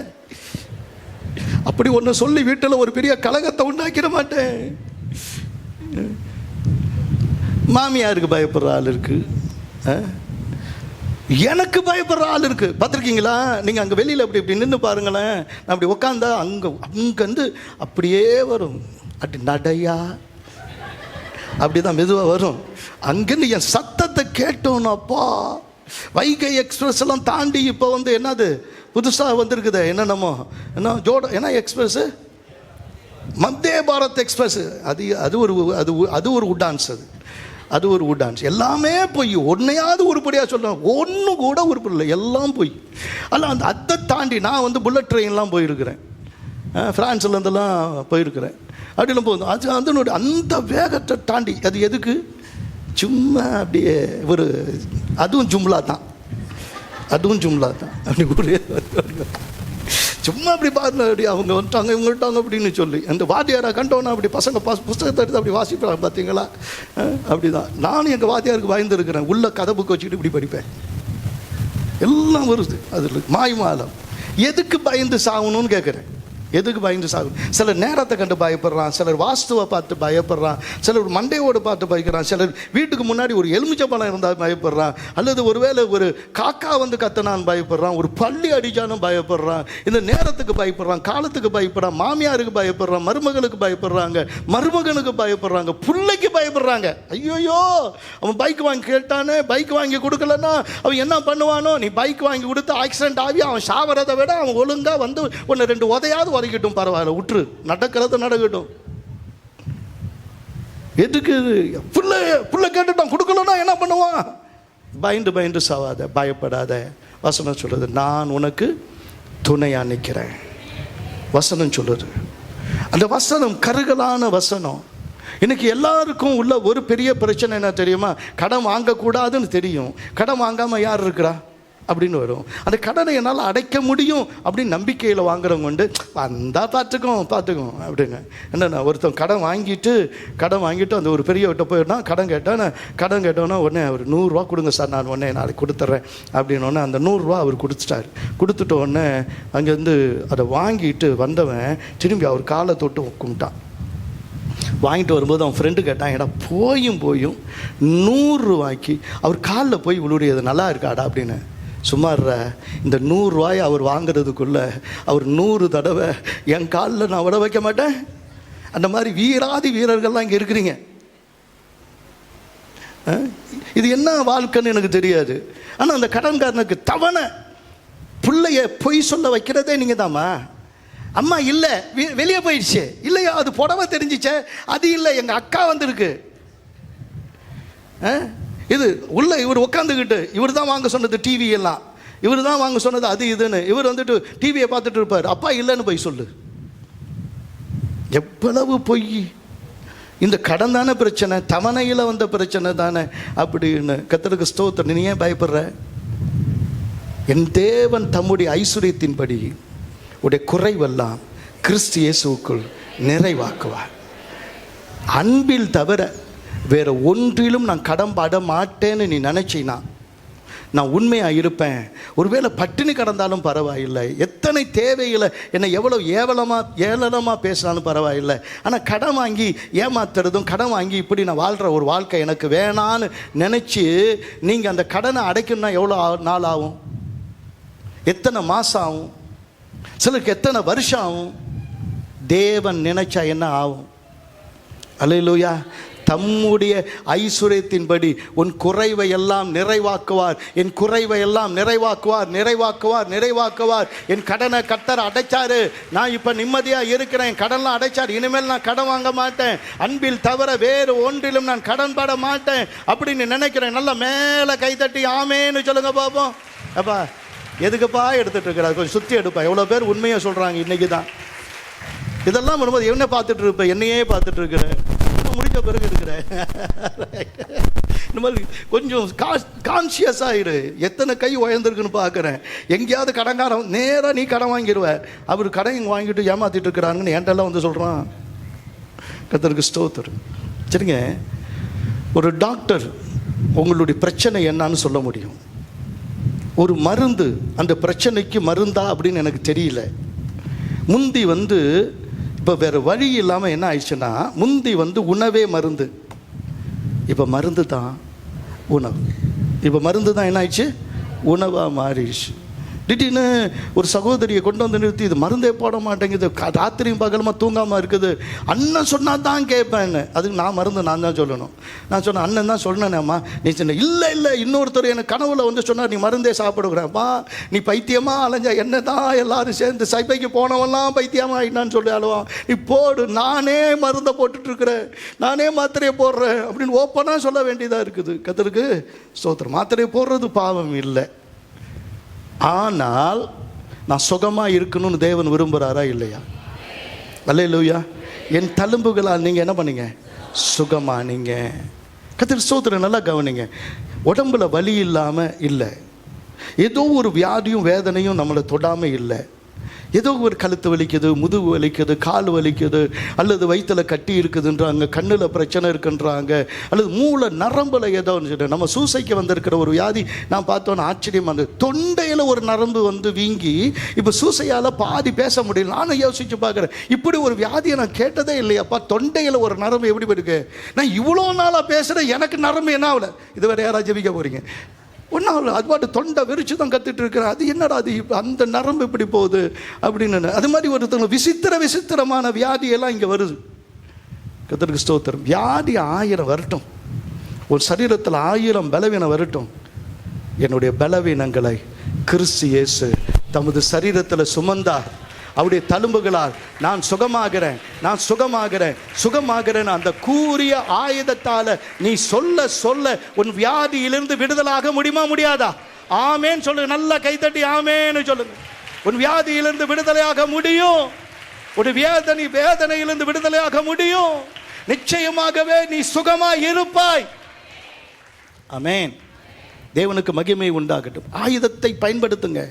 அப்படி ஒன்று சொல்லி வீட்டில் ஒரு பெரிய கலகத்தை உண்டாக்கிட மாட்டேன். மாமியாருக்கு பயப்படுற ஆள் இருக்குது, எனக்கு பயப்படுற ஆள் இருக்குது. பார்த்துருக்கீங்களா நீங்கள்? அங்கே வெளியில் அப்படி நின்று பாருங்களேன். நான் அப்படி உட்காந்தா அங்கேருந்து அப்படியே வரும். அப்படி நடையா அப்படி தான் மெதுவாக வரும். அங்கேருந்து என் சத்தத்தை கேட்டோன்னப்பா, வைகை எக்ஸ்பிரஸ் எல்லாம் தாண்டி இப்போ வந்து என்னது புதுசாக வந்திருக்குது, என்னென்னமோ என்ன என்ன எக்ஸ்பிரஸ்ஸு, வந்தே பாரத் எக்ஸ்பிரஸ். அது ஒரு உடான்ஸ், அது ஒரு உடான்ஸ். எல்லாமே போய் ஒன்றையாவது உருப்படியாக சொல்கிறேன், ஒன்று கூட உருப்படி இல்லை, எல்லாம் போய். அல்ல அதை தாண்டி நான் வந்து புல்லட் ட்ரெயின்லாம் போயிருக்கிறேன், ஃப்ரான்ஸ்லேருந்தெல்லாம் போயிருக்கிறேன். அப்படிலாம் போதும். அதனுடைய அந்த வேகத்தை தாண்டி அது எதுக்கு? சும்மா அப்படியே ஒரு அதுவும் ஜும்லா தான் அப்படி ஒரு சும்மா அப்படி பாருங்க, அப்படி அவங்க வந்துட்டாங்க இவங்க வந்துட்டாங்க அப்படின்னு சொல்லி அந்த வாத்தியாரை கண்டோன்னா அப்படி பசங்க புஸ்தகத்தை எடுத்து அப்படி வாசிப்பாங்க பார்த்தீங்களா. அப்படி தான் நானும் எங்கள் வாத்தியாருக்கு பயந்துருக்கிறேன். உள்ள கதை புக்கு வச்சுக்கிட்டு இப்படி படிப்பேன். எல்லாம் வருது அதில் மாய்மாலம். எதுக்கு பயந்து சாகணும்னு கேட்குறேன். எதுக்கு பயந்து சாகும்? சிலர் நேரத்தை கண்டு பயப்படுறான், சிலர் வாஸ்துவை பார்த்து பயப்படுறான், சிலர் மண்டையோடு பார்த்து பயப்படுறான், சிலர் வீட்டுக்கு முன்னாடி ஒரு எலுமிச்சை பழம் இருந்தால் பயப்படுறான், அல்லது ஒருவேளை ஒரு காக்கா வந்து கத்தனான்னு பயப்படுறான், ஒரு பள்ளி அடிச்சானும் பயப்படுறான். இந்த நேரத்துக்கு பயப்படுறான், காலத்துக்கு பயப்படுறான், மாமியாருக்கு பயப்படுறான், மருமகளுக்கு பயப்படுறாங்க, மருமகனுக்கு பயப்படுறாங்க, பிள்ளைக்கு பயப்படுறாங்க. ஐயோயோ அவன் பைக் வாங்கி கேட்டானே, பைக் வாங்கி கொடுக்கலன்னா அவன் என்ன பண்ணுவானோ? நீ பைக் வாங்கி கொடுத்து ஆக்சிடென்ட் ஆகி அவன் சாவறதை விட அவன் ஒழுங்காக வந்து ஒன்று ரெண்டு உதையாவது வரைக்கட்டும், பரவாயில்ல, விட்டுரு, நடக்கிறது நடக்கட்டும். எதுக்கு? புள்ள கேட்டுட்டான், கொடுக்கலன்னா என்ன பண்ணுவான்? பயந்து சாவாத, பயப்படாத. வசனம் சொல்றது, நான் உனக்கு துணையா நிற்கிறேன். வசனம் சொல்லுது. அந்த வசனம் கருகலான வசனம். இன்னைக்கு எல்லாருக்கும் உள்ள ஒரு பெரிய பிரச்சனை என்ன தெரியுமா? கடன் வாங்கக்கூடாதுன்னு தெரியும், கடன் வாங்காமல் யார் இருக்கிறா அப்படின்னு வரும். அந்த கடனை என்னால் அடைக்க முடியும் அப்படின்னு நம்பிக்கையில் வாங்குறவங்க உண்டு. வந்தால் பார்த்துக்கோம் அப்படின்னு. என்னென்ன ஒருத்தன் கடன் வாங்கிட்டு அந்த ஒரு பெரியவர்கிட்ட போயிடனா கடன் கேட்டோன்னா உடனே அவர் 100 ரூபா கொடுங்க சார், நான் உடனே நாளைக்கு கொடுத்துட்றேன் அப்படின்னோடனே அந்த 100 ரூபா அவர் கொடுத்துட்ட உடனே அங்கேருந்து அதை வாங்கிட்டு வந்தவன் திரும்பி அவர் காலை தொட்டு கும்பிட்டான். வாங்கிட்டு வரும்போது அவன் ஃப்ரெண்டு கேட்டான், ஏடா போயும் 100 ரூபாய்க்கு அவர் காலில் போய் விழுறியது நல்லா இருக்காடா அப்படின்னு. சும்மாற, இந்த 100 ரூபாய் அவர் வாங்குறதுக்குள்ள அவர் 100 தடவை என் காலில் நான் விட வைக்க மாட்டேன். அந்த மாதிரி வீராதி வீரர்கள்லாம் இங்கே இருக்கிறீங்க. இது என்ன வாழ்க்கைன்னு எனக்கு தெரியாது. ஆனால் அந்த கடன்காரனுக்கு தவணை பிள்ளைய பொய் சொல்ல வைக்கிறதே நீங்கள் தாம்மா. அம்மா இல்லை வெளியே போயிடுச்சு, இல்லையா அது புடவை தெரிஞ்சிச்சே, அது இல்லை எங்கள் அக்கா வந்திருக்கு. இது உள்ள இவர் உட்காந்துக்கிட்டு இவர் தான் வாங்க சொன்னது டிவி எல்லாம், இவர் தான் வாங்க சொன்னது அது இதுன்னு இவர் வந்துட்டு டிவியை பார்த்துட்டு இருப்பார். அப்பா இல்லைன்னு போய் சொல்லு. எவ்வளவு பொய்! இந்த கடன் தானே பிரச்சனை, தவணையில் வந்த பிரச்சனை தானே அப்படின்னு. கர்த்தருக்கு ஸ்தோத்திரம். நீ ஏன் பயப்படுற? என் தேவன் தம்முடைய ஐஸ்வர்யத்தின்படி உடைய குறைவெல்லாம் கிறிஸ்து இயேசுவுக்குள் நிறைவாக்குவார். அன்பில் தவிர வேற ஒன்றிலும் நான் கடன் பட மாட்டேன்னு நீ நினைச்சினா நான் உண்மையாக இருப்பேன். ஒருவேளை பட்டினி கடந்தாலும் பரவாயில்லை, எத்தனை தேவைகளை என்னை எவ்வளோ ஏளனமாக பேசினாலும் பரவாயில்லை. ஆனால் கடன் வாங்கி ஏமாத்துறதும் கடன் வாங்கி இப்படி நான் வாழ்கிற ஒரு வாழ்க்கை எனக்கு வேணான்னு நினச்சி நீங்கள் அந்த கடனை அடைக்கணும்னா எவ்வளோ நாள் ஆகும்? எத்தனை மாதம் ஆகும்? சிலருக்கு எத்தனை வருஷம் ஆகும்? தேவன் நினைச்சா என்ன ஆகும்? அல்லேலூயா. தம்முடைய ஐஸ்வர்யத்தின்படி உன் குறைவை எல்லாம் நிறைவாக்குவார். என் குறைவை எல்லாம் நிறைவாக்குவார். என் கடனை கர்த்தர் அடைச்சாரு, நான் இப்போ நிம்மதியாக இருக்கிறேன். கடன்லாம் அடைச்சார், இனிமேல் நான் கடன் வாங்க மாட்டேன். அன்பில் தவிர வேறு ஒன்றிலும் நான் கடன் பட மாட்டேன் அப்படின்னு நினைக்கிறேன். நல்லா மேலே கைத்தட்டி ஆமேன்னு சொல்லுங்க பாப்போம். அப்பா எதுக்குப்பா எடுத்துட்டு இருக்கிறா? கொஞ்சம் சுற்றி எடுப்பா. எவ்வளோ பேர் உண்மையாக சொல்கிறாங்க இன்னைக்கு தான். இதெல்லாம் வரும்போது என்ன பார்த்துட்டு இருப்பேன்? என்னையே பார்த்துட்டு இருக்கிறேன். முடிஞ்ச பிறகு இருக்கிறேன். இந்த மாதிரி கொஞ்சம் கான்சியஸ் ஆகிடு. எத்தனை கை உயர்ந்திருக்குன்னு பார்க்குறேன். எங்கேயாவது கடன்காரன் நேராக நீ கடன் வாங்கிடுவ. அவர் கடன் வாங்கிட்டு ஏமாத்திட்டு இருக்கிறாங்கன்னு என்கிட்டலாம் வந்து சொல்கிறான். கர்த்தருக்கு ஸ்தோத்திரம். சரிங்க, ஒரு டாக்டர் உங்களுடைய பிரச்சனை என்னன்னு சொல்ல முடியும். ஒரு மருந்து அந்த பிரச்சனைக்கு மருந்தா அப்படின்னு எனக்கு தெரியல. முந்தி இப்போ வேறு வழி இல்லாமல் என்ன ஆயிடுச்சுன்னா, முந்தி உணவே மருந்து, இப்போ மருந்து தான் உணவு. இப்போ மருந்து தான் என்ன ஆயிடுச்சு? உணவாக மாறிடுச்சு. திடீர்னு ஒரு சகோதரியை கொண்டு வந்து நிறுத்தி, இது மருந்தே போட மாட்டேங்குது, ராத்திரியும் பகலமாக தூங்காமல் இருக்குது, அண்ணன் சொன்னால் தான் கேட்பேன்னு. அதுக்கு நான் தான் சொல்லணும். நான் சொன்னேன், அண்ணன் தான் சொன்னேனேம்மா. நீ சொன்ன, இல்லை இன்னொருத்தர் எனக்கு கனவுல வந்து சொன்னார், நீ மருந்தே சாப்பிடுகிறேன்ப்பா, நீ பைத்தியமாக அலைஞ்சா என்ன தான் எல்லாரும் சேர்ந்து சைபைக்கு போனவெல்லாம் பைத்தியமாக ஆகிட்டான்னு சொல்லி அழுவான். நீ போடு, நானே மருந்தை போட்டுட்ருக்கிறேன், நானே மாத்திரையை போடுறேன் அப்படின்னு ஓப்பனாக சொல்ல வேண்டியதாக இருக்குது. கர்த்தருக்கு ஸ்தோத்திரம். மாத்திரையை போடுறது பாவம் இல்லை, ஆனால் நான் சுகமாக இருக்கணும்னு தேவன் விரும்புகிறாரா இல்லையா? அல்லேலூயா. என் தழும்புகளால் நீங்கள் என்ன பண்ணீங்க? சுகமானீங்க. கர்த்தருக்கு ஸ்தோத்திரம். நல்லா கவனிங்க. உடம்புல வலி இல்லாமல் இல்லை, ஏதோ ஒரு வியாதியும் வேதனையும் நம்மளை தொடாமல் இல்லை. ஏதோ ஒரு கழுத்து வலிக்குது, முதுகு வலிக்குது, கால் வலிக்குது, அல்லது வயிற்றில் கட்டி இருக்குதுன்றாங்க, கண்ணில் பிரச்சனை இருக்குன்றாங்க, அல்லது மூளை நரம்பில் ஏதோ ஒன்று. நம்ம சூசைக்கு வந்திருக்கிற ஒரு வியாதி நான் பார்த்தோன்னு ஆச்சரியமாக இருந்தது. தொண்டையில் ஒரு நரம்பு வந்து வீங்கி இப்போ சூசையால் பாதி பேச முடியல. நானும் யோசிச்சு பார்க்குறேன், இப்படி ஒரு வியாதியை நான் கேட்டதே இல்லையாப்பா. தொண்டையில் ஒரு நரம்பு எப்படி இருக்கு? நான் இவ்வளோ நாளாக பேசுகிறேன், எனக்கு நரம்பு என்ன ஆகலை. இதுவரை யாராவது ஜெபிக்க போகிறீங்க? ஒன்றும் அது பாட்டு தொண்டை விரிச்சு தான் கற்றுட்டு இருக்கிறேன். அது என்னடா அது இப்போ அந்த நரம்பு இப்படி போகுது அப்படின்னு. அது மாதிரி ஒருத்தவங்க விசித்திரமான வியாதியெல்லாம் இங்கே வருது. கர்த்தருக்கு ஸ்தோத்திரம். வியாதி 1000 வரட்டும், ஒரு சரீரத்தில் 1000 பலவீனம் வரட்டும், என்னுடைய பலவீனங்களை கிறிஸ்து இயேசு தமது சரீரத்தில் சுமந்தார். அவருடைய தழும்புகளால் நான் சுகமாகிறேன். அந்த கூறிய ஆயுதத்தால் நீ சொல்ல உன் வியாதியிலிருந்து விடுதலாக முடியுமா? முடியாதா? ஆமேன் சொல்லுங்க. நல்லா கைத்தட்டி ஆமேன்னு சொல்லுங்க. உன் வியாதியிலிருந்து விடுதலையாக முடியும். ஒரு வேதனையிலிருந்து விடுதலையாக முடியும். நிச்சயமாகவே நீ சுகமாய் இருப்பாய். ஆமேன். தேவனுக்கு மகிமை உண்டாகட்டும். ஆயுதத்தை பயன்படுத்துங்க.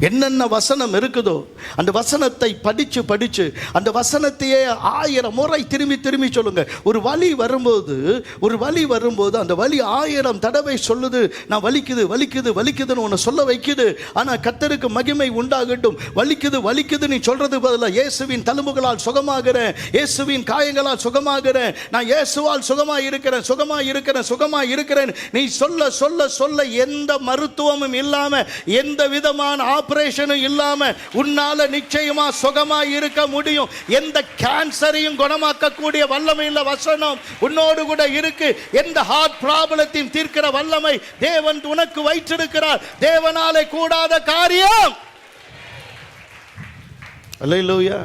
என்னென்ன வசனம் இருக்குதோ அந்த வசனத்தை படிச்சு அந்த வசனத்தையே 1000 முறை திரும்பி சொல்லுங்க. ஒரு வலி வரும்போது அந்த வலி 1000 தடவை சொல்லுது, நான் வலிக்குதுன்னு உன்னை சொல்ல வைக்குது. ஆனால் கர்த்தருக்கு மகிமை உண்டாகட்டும். வலிக்குது நீ சொல்றது பதிலாக இயேசுவின் தழும்புகளால் சுகமாகிறேன், இயேசுவின் காயங்களால் சுகமாகிறேன், நான் இயேசுவால் சுகமா இருக்கிறேன் நீ சொல்ல எந்த மருத்துவமும் இல்லாம, எந்த விதமான ஆபரேஷனும் இல்லாம உன்னால நிச்சயமா சுகமா இருக்க முடியும். எந்த கேன்சரையும் குணமாக்கக்கூடிய வல்லமை உள்ள வசனம் உன்னோடு கூட இருக்கு. எந்த ஹார்ட் ப்ராப்ளத்தையும் தீர்க்கிற வல்லமை தேவன் உனக்கு வைத்திருக்கிறார். தேவனாலே கூடாத காரியம். அல்லேலூயா.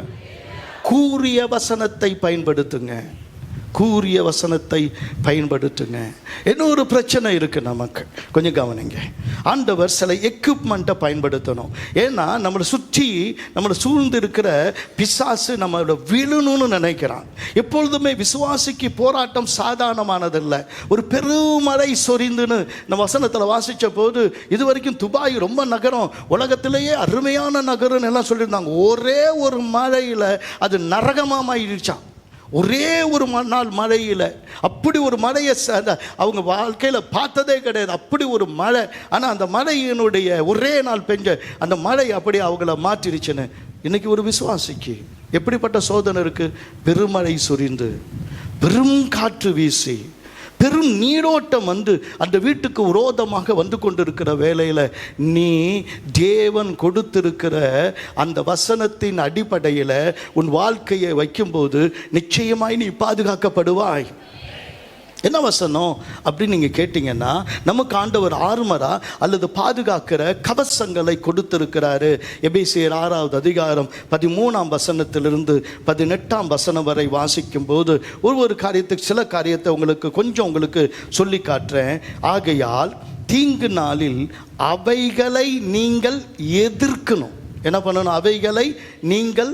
கூறிய வசனத்தை பயன்படுத்துங்க. இன்னொரு பிரச்சனை இருக்கு நமக்கு, கொஞ்சம் கவனிங்க. ஆண்டவர் சில எக்யூப்மெண்ட்டை பயன்படுத்தணும். ஏன்னா நம்மளை சுற்றி நம்மளை சூழ்ந்து இருக்கிற பிசாசு நம்மளோட விழணும்னு நினைக்கிறான். எப்பொழுதுமே விசுவாசிக்கு போராட்டம் சாதாரணமானதில்லை. ஒரு பெருமழை சொரிந்துன்னு நம்ம வசனத்தில் வாசித்த போது, இது வரைக்கும் துபாய் ரொம்ப நகரம், உலகத்திலேயே அருமையான நகரம்னு எல்லாம் சொல்லியிருந்தாங்க. ஒரே ஒரு மழையில் அது நரகமாக மாறிடுச்சான். ஒரே ஒரு நாள் மழையில் அப்படி ஒரு மழையை அவங்க வாழ்க்கையில் பார்த்ததே கிடையாது. அப்படி ஒரு மழை. ஆனால் அந்த மழையினுடைய ஒரே நாள் பெஞ்ச அந்த மழை அப்படி அவங்கள மாற்றிடுச்சுன்னு. இன்னைக்கு ஒரு விசுவாசிக்கு எப்படிப்பட்ட சோதனை இருக்கு? பெருமழை சொரிந்து, பெரும் காற்று வீசி, பெரும் நீரோட்டம் வந்து அந்த வீட்டுக்கு விரோதமாக வந்து கொண்டிருக்கிற வேளையில் நீ தேவன் கொடுத்திருக்கிற அந்த வசனத்தின் அடிப்படையில் உன் வாழ்க்கையை வைக்கும்போது நிச்சயமாய் நீ பாதுகாக்கப்படுவாய். என்ன வசனம் அப்படின்னு நீங்கள் கேட்டிங்கன்னா, நமக்கு ஆண்டவர் ஆர்மரா அல்லது பாதுகாக்கிற கவசங்களை கொடுத்திருக்கிறாரு. எபேசியர் 6வது அதிகாரம் 13ஆம் வசனத்திலிருந்து 18ஆம் வசனம் வரை வாசிக்கும் போது ஒரு காரியத்துக்கு சில காரியத்தை உங்களுக்கு சொல்லி காட்டுறேன். ஆகையால் தீங்கு நாளில் அவைகளை நீங்கள் எதிர்க்கணும். என்ன பண்ணணும்? அவைகளை நீங்கள்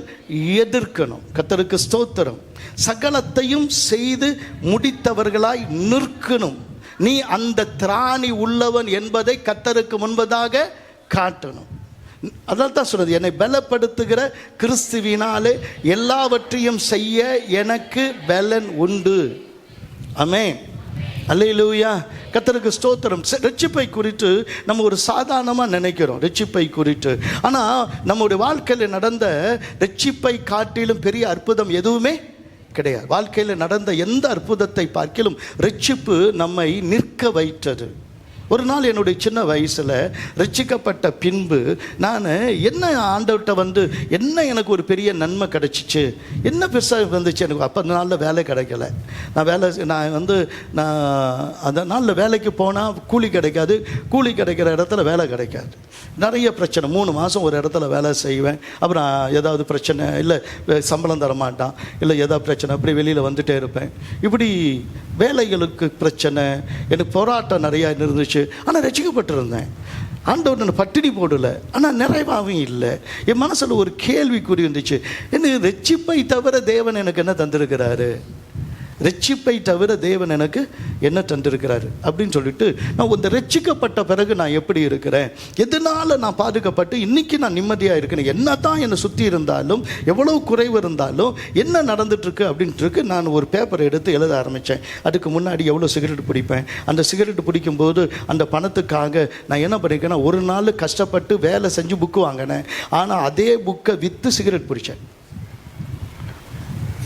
எதிர்க்கணும். கர்த்தருக்கு ஸ்தோத்திரம். சகலத்தையும் செய்து முடித்தவர்களாய் நிற்கணும். நீ அந்த திராணி உள்ளவன் என்பதை கர்த்தருக்கு முன்பதாக காட்டணும். அதான் தான் சொல்றது, என்னை பலப்படுத்துகிற கிறிஸ்துவினாலே எல்லாவற்றையும் செய்ய எனக்கு பலன் உண்டு. ஆமென். அல்லேலூயா. கர்த்தருக்கு ஸ்தோத்திரம். ரட்சிப்பை குறித்து நம்ம ஒரு சாதாரணமாக நினைக்கிறோம் ரட்சிப்பை குறித்து. ஆனால் நம்முடைய வாழ்க்கையில் நடந்த ரட்சிப்பை காட்டிலும் பெரிய அற்புதம் எதுவுமே கிடையாது. வாழ்க்கையில் நடந்த எந்த அற்புதத்தை பார்க்கிலும் ரட்சிப்பு நம்மை நிற்க வைத்தது. ஒரு நாள் என்னுடைய சின்ன வயசில் ரட்சிக்கப்பட்ட பின்பு நான் என்ன ஆண்டவர்கிட்ட என்ன எனக்கு ஒரு பெரிய நன்மை கிடச்சிச்சு, என்ன பெருசாக வந்துச்சு எனக்கு. அப்போ அந்த நாளில் வேலை கிடைக்கல. நான் அந்த நாளில் வேலைக்கு போனால் கூலி கிடைக்காது, கூலி கிடைக்கிற இடத்துல வேலை கிடைக்காது. நிறைய பிரச்சனை. 3 மாதம் ஒரு இடத்துல வேலை செய்வேன், அப்புறம் ஏதாவது பிரச்சனை, இல்லை சம்பளம் தர மாட்டான், இல்லை ஏதாவது பிரச்சனை, அப்படி வெளியில் வந்துட்டே இருப்பேன். இப்படி வேலைகளுக்கு பிரச்சனை, எனக்கு போராட்டம் நிறையா இருந்துச்சு. ஆனால் ரட்சிக்கப்பட்டிருந்தேன். ஆண்டவர் நான் பட்டினி போடலை, ஆனால் நிறைவாகவும் இல்லை. என் மனசில் ஒரு கேள்விக்குறி இருந்துச்சு, என்ன ரட்சிப்பை தவிர தேவன் எனக்கு என்ன தந்திருக்கிறாரு, ரட்சிப்பை தவிர தேவன் எனக்கு என்ன தந்திருக்கிறாரு அப்படின்னு சொல்லிட்டு நான் இந்த ரட்சிக்கப்பட்ட பிறகு நான் எப்படி இருக்கிறேன், எதனால் நான் பாதுகாப்பட்டு இன்றைக்கி நான் நிம்மதியாக இருக்கிறேன், என்ன தான் என்னை சுற்றி இருந்தாலும் எவ்வளோ குறைவு இருந்தாலும் என்ன நடந்துட்டுருக்கு அப்படின்ட்டுருக்கு. நான் ஒரு பேப்பரை எடுத்து எழுத ஆரம்பித்தேன். அதுக்கு முன்னாடி எவ்வளோ சிகரெட் பிடிப்பேன், அந்த சிகரெட் பிடிக்கும்போது அந்த பணத்துக்காக நான் என்ன பண்ணியிருக்கேன்னா ஒரு நாள் கஷ்டப்பட்டு வேலை செஞ்சு புக்கு வாங்கினேன். ஆனால் அதே புக்கை விற்று சிகரெட் பிடிச்சேன்.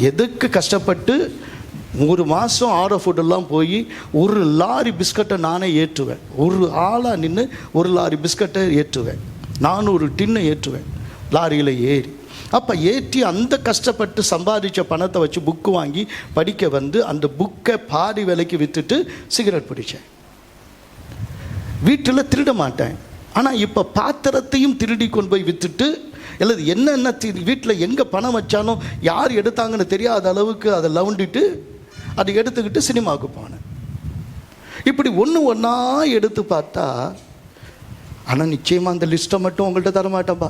எதுக்கு கஷ்டப்பட்டு 1 மாதம் ஆர்டர் ஃபுட்டெல்லாம் போய் ஒரு லாரி பிஸ்கட்டை நானே ஏற்றுவேன். ஒரு ஆளாக நின்று ஒரு லாரி பிஸ்கட்டை ஏற்றுவேன், 400 டின்னை ஏற்றுவேன் லாரியில் ஏறி. அப்போ ஏற்றி அந்த கஷ்டப்பட்டு சம்பாதிச்ச பணத்தை வச்சு புக்கு வாங்கி படிக்க அந்த புக்கை பாதி விலைக்கு விற்றுட்டு சிகரெட் பிடிச்சேன். வீட்டில் திருட மாட்டேன், ஆனால் இப்போ பாத்திரத்தையும் திருடி கொண்டு போய் விற்றுட்டு, அல்லது என்னென்ன வீட்டில் எங்கே பணம் வச்சாலும் யார் எடுத்தாங்கன்னு தெரியாத அளவுக்கு அதை லவுண்டிட்டு அதை எடுத்துக்கிட்டு சினிமாவுக்கு போனேன். இப்படி ஒன்றா எடுத்து பார்த்தா, ஆனால் நிச்சயமாக அந்த லிஸ்ட்டை மட்டும் உங்கள்கிட்ட தரமாட்டேன்பா,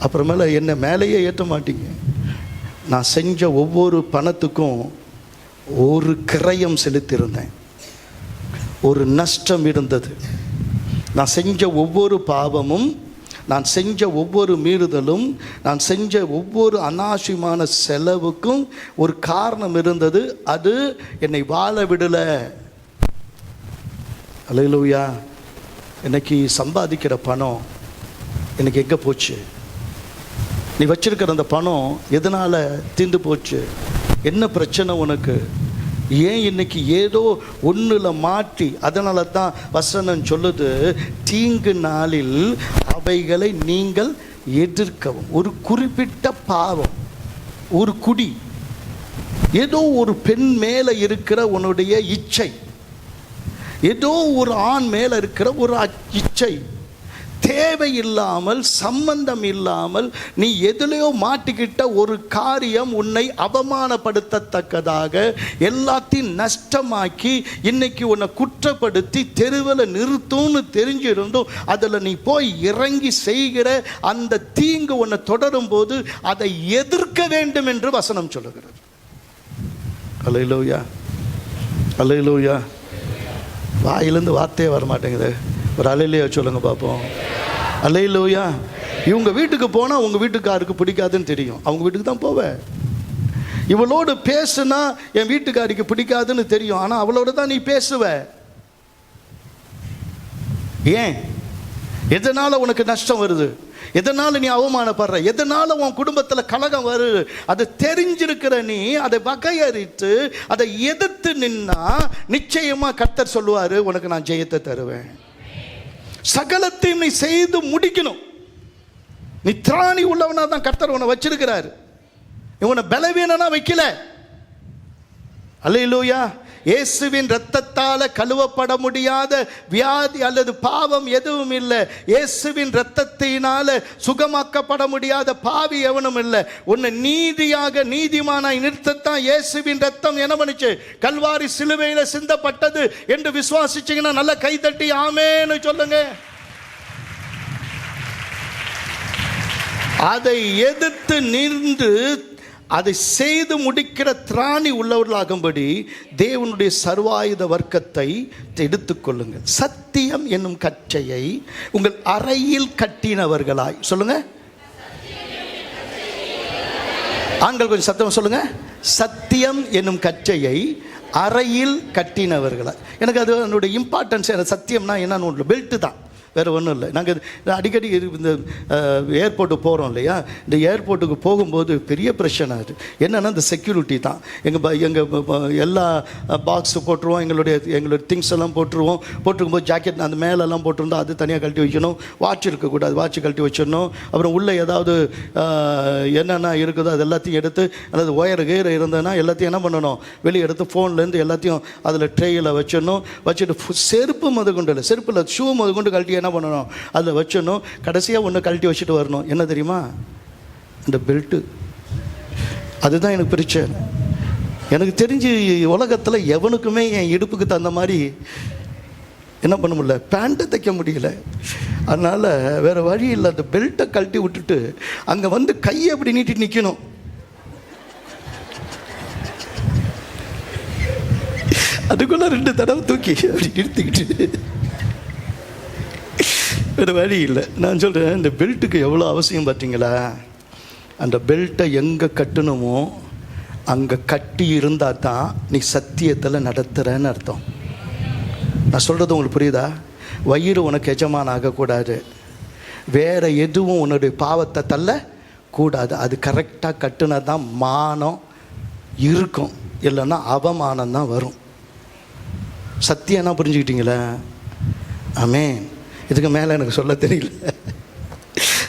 அப்புறமேல என்னை மேலேயே ஏற்ற மாட்டீங்க. நான் செஞ்ச ஒவ்வொரு பணத்துக்கும் ஒரு கிரயம் செலுத்தியிருந்தேன், ஒரு நஷ்டம் இருந்தது. நான் செஞ்ச ஒவ்வொரு பாவமும், நான் செஞ்ச ஒவ்வொரு மீறுதலும், நான் செஞ்ச ஒவ்வொரு அநாவசியமான செலவுக்கும் ஒரு காரணம் இருந்தது. அது என்னை வாழ விடலை. அல்லேலூயா. இன்னைக்கு சம்பாதிக்கிற பணம் எனக்கு எங்கே போச்சு? நீ வச்சிருக்கிற அந்த பணம் எதனால் தீர்ந்து போச்சு? என்ன பிரச்சனை உனக்கு? ஏன் இன்னைக்கு ஏதோ ஒன்றில் மாட்டி? அதனால தான் வசனம் சொல்லுது, தீங்கு நாளில் அவைகளை நீங்கள் எதிர்க்கவும். ஒரு குறிப்பிட்ட பாவம், ஒரு குடி, ஏதோ ஒரு பெண் மேலே இருக்கிற உன்னுடைய இச்சை, ஏதோ ஒரு ஆண் மேலே இருக்கிற ஒரு இச்சை, தேவையில்லாமல் சம்பந்தம் இல்லாமல் நீ எதிலையோ மாட்டிக்கிட்ட ஒரு காரியம் உன்னை அவமானப்படுத்தத்தக்கதாக எல்லாத்தையும் நஷ்டமாக்கி இன்னைக்கு உன்னை குற்றப்படுத்தி தெருவில் நிறுத்தும்னு தெரிஞ்சிருந்தும் அதில் நீ போய் இறங்கி செய்கிற அந்த தீங்கு உன்னை தொடரும் போது அதை எதிர்க்க வேண்டும் என்று வசனம் சொல்லுகிறது. அல்லேலூயா, அல்லேலூயா. வாயிலிருந்து வார்த்தையே வரமாட்டேங்குது. ஒரு அல்லேலூயா சொல்லுங்க பார்ப்போம். அல்லேலூயா. இவங்க வீட்டுக்கு போனால் உங்கள் வீட்டுக்காருக்கு பிடிக்காதுன்னு தெரியும், அவங்க வீட்டுக்கு தான் போவேன். இவளோடு பேசுனா என் வீட்டுக்காரிக்கு பிடிக்காதுன்னு தெரியும், ஆனால் அவளோட தான் நீ பேசுவ. ஏன்? எதனால் உனக்கு நஷ்டம் வருது? எதனால் நீ அவமானப்படுற? எதனால் உன் குடும்பத்தில் கலகம் வருது? அதை தெரிஞ்சிருக்கிற நீ அதை வகையறித்து அதை எதிர்த்து நின்னா நிச்சயமாக கர்த்தர் சொல்லுவார், உனக்கு நான் ஜெயத்தை தருவேன். சகலத்தையும் நீ செய்து முடிக்கணும். நீ திராணி உள்ளவனா தான் கர்த்தர் உன்னை வச்சிருக்கிறார், இவனை பலவீனனா வைக்கல. அல்லேலூயா. இயேசுவின் இரத்தத்தால் கழுவப்பட முடியாத வியாதி அல்லது பாவம் எதுவும் இல்லை. இயேசுவின் இரத்தத்தினால சுகமாக்கப்பட முடியாத பாவி எவனும் இல்லை. உன்னை நீதியாக நீதிமானாய் நிறுத்தத்தான் இயேசுவின் இரத்தம் என்ன பண்ணுச்சு? கல்வாரி சிலுவையில் சிந்தப்பட்டது என்று விசுவாசிச்சீங்கன்னா நல்ல கைதட்டி ஆமேன்னு சொல்லுங்க. அதை எதிர்த்து நின்று அதை செய்து முடிக்கிற திராணி உள்ளவர்களாகும்படி தேவனுடைய சர்வாயுத வர்க்கத்தை எடுத்துக்கொள்ளுங்கள். சத்தியம் என்னும் கச்சையை உங்கள் அறையில் கட்டினவர்களாய். சொல்லுங்க ஆண்கள், கொஞ்சம் சத்தம் சொல்லுங்க. சத்தியம் என்னும் கச்சையை அறையில் கட்டினவர்களாய். எனக்கு அது என்னுடைய இம்பார்ட்டன்ஸ். சத்தியம்னா என்னன்னு, பெல்ட்டு தான். வேறு ஒன்றும் இல்லை. நாங்கள் அடிக்கடி இந்த ஏர்போர்ட்டுக்கு போகிறோம் இல்லையா, இந்த ஏர்போர்ட்டுக்கு போகும்போது பெரிய பிரச்சனை அது என்னென்னா இந்த செக்யூரிட்டி தான். எங்கள் எல்லா பாக்ஸு போட்டுருவோம், எங்களுடைய திங்ஸ் எல்லாம் போட்டிருக்கும்போது ஜாக்கெட் அந்த மேலெல்லாம் போட்டிருந்தோம், அது தனியாக கழட்டி வைக்கணும். வாட்ச் இருக்கக்கூடாது, வாட்ச் கழட்டி வச்சிடணும். அப்புறம் உள்ளே ஏதாவது என்னென்ன இருக்குதோ அது எல்லாத்தையும் எடுத்து, அல்லது ஒயர் கயிறு இருந்ததுன்னா எல்லாத்தையும் என்ன பண்ணணும், வெளியே எடுத்து ஃபோன்லேருந்து எல்லாத்தையும் அதில் ட்ரேயில் வச்சிடணும். வச்சுட்டு செருப்பு முதற்கொண்டு இல்லை, செருப்பில் ஷூ முதற்கொண்டு கழட்டி என்ன பண்ணணும், அதில் வச்சிடணும். கடைசியாக ஒன்று கழட்டி வச்சுட்டு வரணும். என்ன தெரியுமா, இந்த பெல்ட்டு. அதுதான் எனக்கு பிரச்சனை. எனக்கு தெரிஞ்சு உலகத்தில் எவனுக்குமே என் இடுப்புக்கு தகுந்த மாதிரி என்ன பண்ண முடியல, பேண்ட்டை தைக்க முடியல. அதனால் வேறு வழி இல்லை, அந்த பெல்ட்டை கழட்டி விட்டுட்டு அங்கே வந்து கையை அப்படி நீட்டிட்டு நிற்கணும். அதுக்குள்ளே 2 தடவை தூக்கி அப்படி நிறுத்திக்கிட்டு வேறு வழி இல்லை. நான் சொல்கிறேன், இந்த பெல்ட்டுக்கு எவ்வளோ அவசியம் பார்த்தீங்களா? அந்த பெல்ட்டை எங்கே கட்டணுமோ அங்கே கட்டி இருந்தால் தான் நீ சத்தியத்தில் நடத்துகிறேன்னு அர்த்தம். நான் சொல்கிறது உங்களுக்கு புரியுதா? வயிறு உனக்கு எஜமான் ஆகக்கூடாது, வேறு எதுவும் உன்னுடைய பாவத்தை தள்ளக்கூடாது. அது கரெக்டாக கட்டுனா தான் மானம் இருக்கும், இல்லைன்னா அவமானம் தான் வரும். சத்தியம் என்ன புரிஞ்சுக்கிட்டீங்களா? ஆமென். இதுக்கு மேலே எனக்கு சொல்ல தெரியல.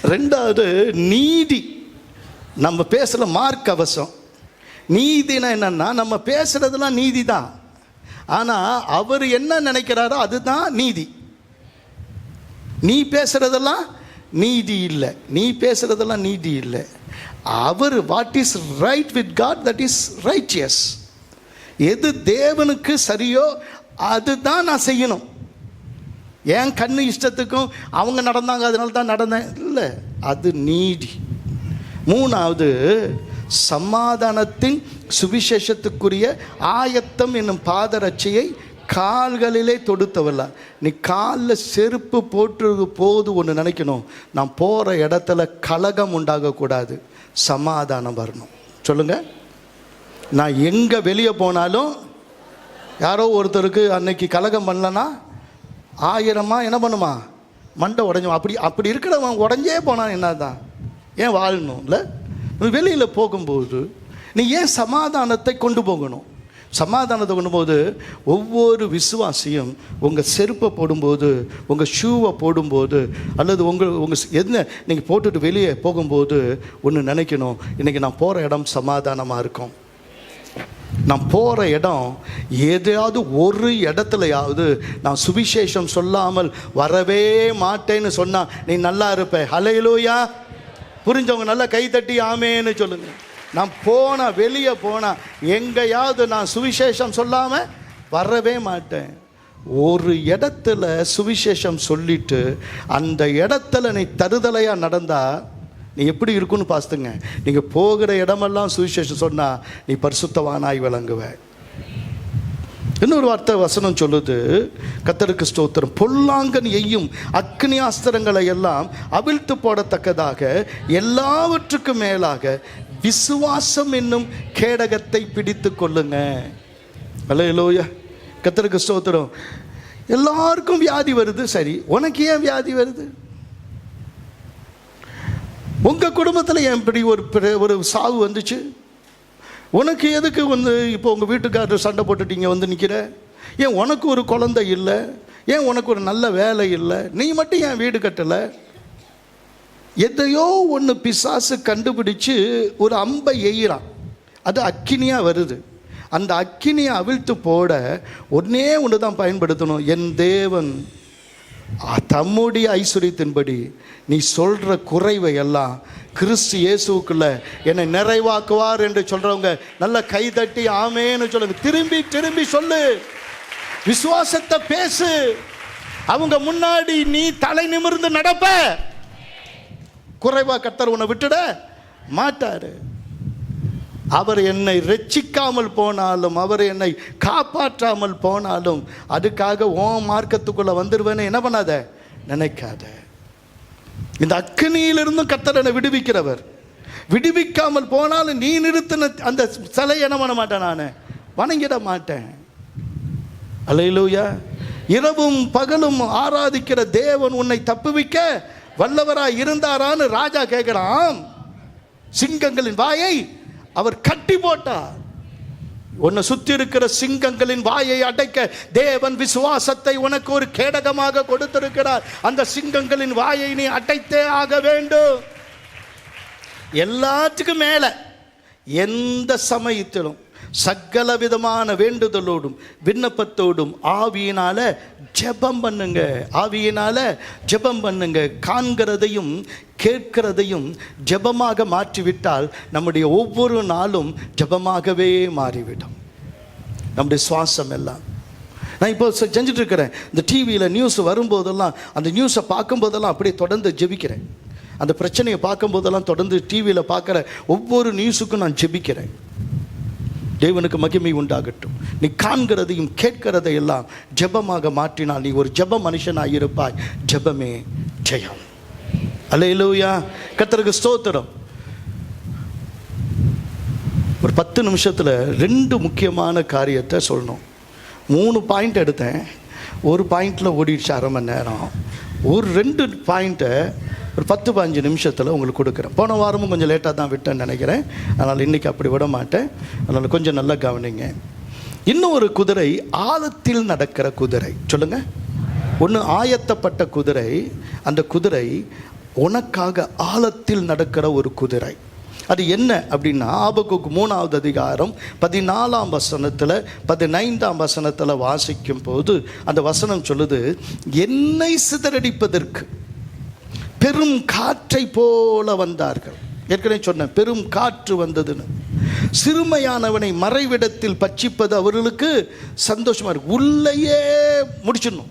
2வது நீதி. நம்ம பேசல மார்க் அவசம். நீதினா என்னன்னா, நம்ம பேசுறதெல்லாம் நீதி தான், ஆனால் அவர் என்ன நினைக்கிறாரோ அதுதான் நீதி. நீ பேசுறதெல்லாம் நீதி இல்லை, நீ பேசுறதெல்லாம் நீதி இல்லை. அவர் what is right with God, that is righteous. எது தேவனுக்கு சரியோ அதுதான் நான் செய்யணும். ஏன் கண்ணு இஷ்டத்துக்கும் அவங்க நடந்தாங்க அதனால தான் நடந்தேன் இல்லை, அது நீதி. 3வது சமாதானத்தின் சுவிசேஷத்துக்குரிய ஆயத்தம் என்னும் பாதரட்சையை கால்களிலே தொடுத்தவல்ல. நீ காலில் செருப்பு போட்டு போது ஒன்று நினைக்கணும், நான் போகிற இடத்துல கலகம் உண்டாகக்கூடாது, சமாதானம் வரணும். சொல்லுங்கள். நான் எங்கே வெளியே போனாலும் யாரோ ஒருத்தருக்கு அன்னைக்கு கலகம் பண்ணலன்னா 1000 என்ன பண்ணுமா, மண்டை உடஞ்சும். அப்படி இருக்கிறவன் உடஞ்சே போனான் என்ன தான், ஏன் வாழணும் இல்லை? வெளியில் போகும்போது நீ ஏன் சமாதானத்தை கொண்டு போகணும்? சமாதானத்தை கொண்டு போது ஒவ்வொரு விசுவாசியும் உங்கள் செருப்பை போடும்போது, உங்கள் ஷூவை போடும்போது, அல்லது உங்கள் என்ன நீங்கள் போட்டுட்டு வெளியே போகும்போது ஒன்று நினைக்கணும், இன்றைக்கி நான் போகிற இடம் சமாதானமாக இருக்கும். நான் போகிற இடம் ஏதாவது ஒரு இடத்துலையாவது நான் சுவிசேஷம் சொல்லாமல் வரவே மாட்டேன்னு சொன்னால் நீ நல்லா இருப்ப. ஹல்லேலூயா. புரிஞ்சவங்க நல்லா கை தட்டி ஆமேன்னு சொல்லுங்கள். நான் போனால், வெளியே போனால் எங்கேயாவது நான் சுவிசேஷம் சொல்லாமல் வரவே மாட்டேன். ஒரு இடத்துல சுவிசேஷம் சொல்லிட்டு அந்த இடத்துல நீ தருதலையாக நடந்தால் நீ எப்படி இருக்குன்னு பார்த்துங்க. நீங்கள் போகிற இடமெல்லாம் சுவிசேஷம் சொன்னால் நீ பரிசுத்தவானாய் விளங்குவ. இன்னொரு வார்த்தை வசனம் சொல்லுது, கர்த்தருக்கு ஸ்தோத்திரம், பொல்லாங்கன் எய்யும் அக்னி அஸ்திரங்களை எல்லாம் அவிழ்த்து போடத்தக்கதாக எல்லாவற்றுக்கும் மேலாக விசுவாசம் என்னும் கேடகத்தை பிடித்து கொள்ளுங்க. அல்லேலூயா. கர்த்தருக்கு ஸ்தோத்திரம். எல்லாருக்கும் வியாதி வருது, சரி, உனக்கு ஏன் வியாதி வருது? உங்கள் குடும்பத்தில் ஏன் இப்படி ஒரு சாவு வந்துச்சு? உனக்கு எதுக்கு இப்போ உங்கள் வீட்டுக்காரர் சண்டை போட்டுட்டீங்க வந்து நிற்கிற? ஏன் உனக்கு ஒரு குழந்தை இல்லை? ஏன் உனக்கு ஒரு நல்ல வேலை இல்லை? நீ மட்டும் ஏன் வீடு கட்டலை? எதையோ ஒன்று பிசாசு கண்டுபிடிச்சு ஒரு அம்பை எய்கிறான், அது அக்கினியாக வருது. அந்த அக்கினியை அவிழ்த்து போட ஒன்று தான் பயன்படுத்தணும். என் தேவன் தம்முடைய ஐஸ்வரியத்தின்படி நீ சொல்கிற குறைவை எல்லாம் கிறிஸ்து இயேசுக்குள்ள என்னை நிறைவாக்குவார் என்று சொல்கிறவங்க நல்ல கை தட்டி ஆமேன்னு சொல்லுங்க. திரும்பி திரும்பி சொல்லு, விசுவாசத்தை பேசு. அவங்க முன்னாடி நீ தலை நிமிர்ந்து நடப்ப. குறைவா கர்த்தர் உன்னை விட்டுட மாட்டாரு. அவர் என்னை ரட்சிக்காமல் போனாலும், அவர் என்னை காப்பாற்றாமல் போனாலும் அதுக்காக உன் மார்க்கத்துக்குள்ளே வந்துடுவேன்னு என்ன பண்ணாத, நினைக்காத. இந்த அக்கினியிலிருந்தும் கர்த்தர் என்னை விடுவிக்கிறவர். விடுவிக்காமல் போனாலும் நீ நிறுத்தின அந்த சிலை என்ன பண்ண மாட்டேன், நான் வணங்கிட மாட்டேன். அல்லேலூயா. இரவும் பகலும் ஆராதிக்கிற தேவன் உன்னை தப்புவிக்க வல்லவராய் இருந்தாரான்னு ராஜா கேட்கிறான். சிங்கங்களின் வாயை அவர் கட்டி போட்டார். உன்னை சுத்தி இருக்கிற சிங்கங்களின் வாயை அடைக்க தேவன் விசுவாசத்தை உனக்கு ஒரு கேடகமாக கொடுத்திருக்கிறார். அந்த சிங்கங்களின் வாயை நீ அடைத்தே ஆக வேண்டும். எல்லாத்துக்கும் மேல எந்த சமயத்திலும் சகல விதமான வேண்டுதலோடும் விண்ணப்பத்தோடும் ஆவியினால ஜெபம் பண்ணுங்க. ஆவியினால ஜெபம் பண்ணுங்க. காண்கிறதையும் கேட்கிறதையும் ஜெபமாக மாற்றிவிட்டால் நம்முடைய ஒவ்வொரு நாளும் ஜெபமாகவே மாறிவிடும். நம்முடைய சுவாசம் எல்லாம். நான் இப்போ செஞ்சுட்டு இருக்கிறேன். இந்த டிவியில் நியூஸ் வரும்போதெல்லாம் அந்த நியூஸை பார்க்கும்போதெல்லாம் அப்படியே தொடர்ந்து ஜெபிக்கிறேன். அந்த பிரச்சனையை பார்க்கும்போதெல்லாம் தொடர்ந்து டிவியில் பார்க்குற ஒவ்வொரு நியூஸுக்கும் நான் ஜெபிக்கிறேன். தேவனுக்கு மகிமை உண்டாகட்டும். நீ காண்கிறதையும் கேட்கிறதையெல்லாம் ஜெபமாக மாற்றினால் நீ ஒரு ஜெப மனுஷனாக இருப்பாய். ஜெபமே ஜெயம். அல்லேலூயா. கர்த்தருக்கு ஸ்தோத்திரம். ஒரு 10 நிமிஷத்தில் 2 முக்கியமான காரியத்தை சொல்லணும். 3 பாயிண்ட் எடுத்தேன். ஒரு பாயிண்டில் ஓடிடுச்சு அரை மணி நேரம். ஒரு 2 பாயிண்ட்டை ஒரு 10-15 நிமிஷத்தில் உங்களுக்கு கொடுக்குறேன். போன வாரமும் கொஞ்சம் லேட்டாக தான் விட்டேன்னு நினைக்கிறேன். அதனால் இன்றைக்கி அப்படி விட மாட்டேன். அதனால் கொஞ்சம் நல்லா கவனிங்க. இன்னும் ஒரு குதிரை, ஆழத்தில் நடக்கிற குதிரை. சொல்லுங்கள். ஒன்று ஆயத்தப்பட்ட குதிரை. அந்த குதிரை உனக்காக ஆழத்தில் நடக்கிற ஒரு குதிரை. அது என்ன அப்படின்னா, ஆபகுக்கு 3ஆவது அதிகாரம் 14ஆம் வசனத்தில் 15ஆம் வசனத்தில் வாசிக்கும் போது அந்த வசனம் சொல்லுது, என்னை சிதறடிப்பதற்கு பெரும் காற்றை போல வந்தார்கள். ஏற்கனவே சொன்னேன், பெரும் காற்று வந்ததுன்னு. சிறுமையானவனை மறைவிடத்தில் பட்சிப்பது அவர்களுக்கு சந்தோஷமா இருக்கு. உள்ளேயே முடிச்சிடணும்,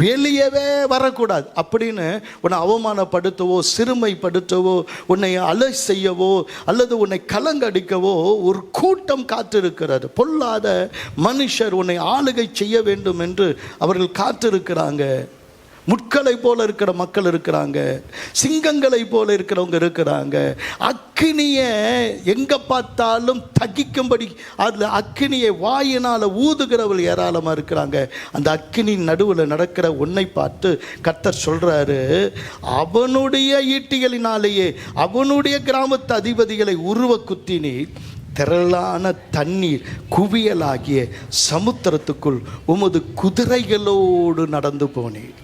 வெளியவே வரக்கூடாது அப்படின்னு உன்னை அவமானப்படுத்தவோ சிறுமைப்படுத்தவோ உன்னை அலை செய்யவோ அல்லது உன்னை கலங்கடிக்கவோ ஒரு கூட்டம் காத்திருக்கிறது. பொல்லாத மனுஷர் உன்னை ஆளுகை செய்ய வேண்டும் என்று அவர்கள் காத்திருக்கிறாங்க. முட்களை போல இருக்கிற மக்கள் இருக்கிறாங்க, சிங்கங்களை போல இருக்கிறவங்க இருக்கிறாங்க. அக்கினியை எங்கே பார்த்தாலும் தகிக்கும்படி அதில் அக்கினியை வாயினால் ஊதுகிறவள் ஏராளமாக இருக்கிறாங்க. அந்த அக்கினி நடுவில் நடக்கிற உன்னை பார்த்து கர்த்தர் சொல்கிறாரு, அவனுடைய ஈட்டிகளினாலேயே அவனுடைய கிராமத்து அதிபதிகளை உருவ குத்தினி திரளான தண்ணீர் குவியலாகிய சமுத்திரத்துக்குள் உமது குதிரைகளோடு நடந்து போனேன்.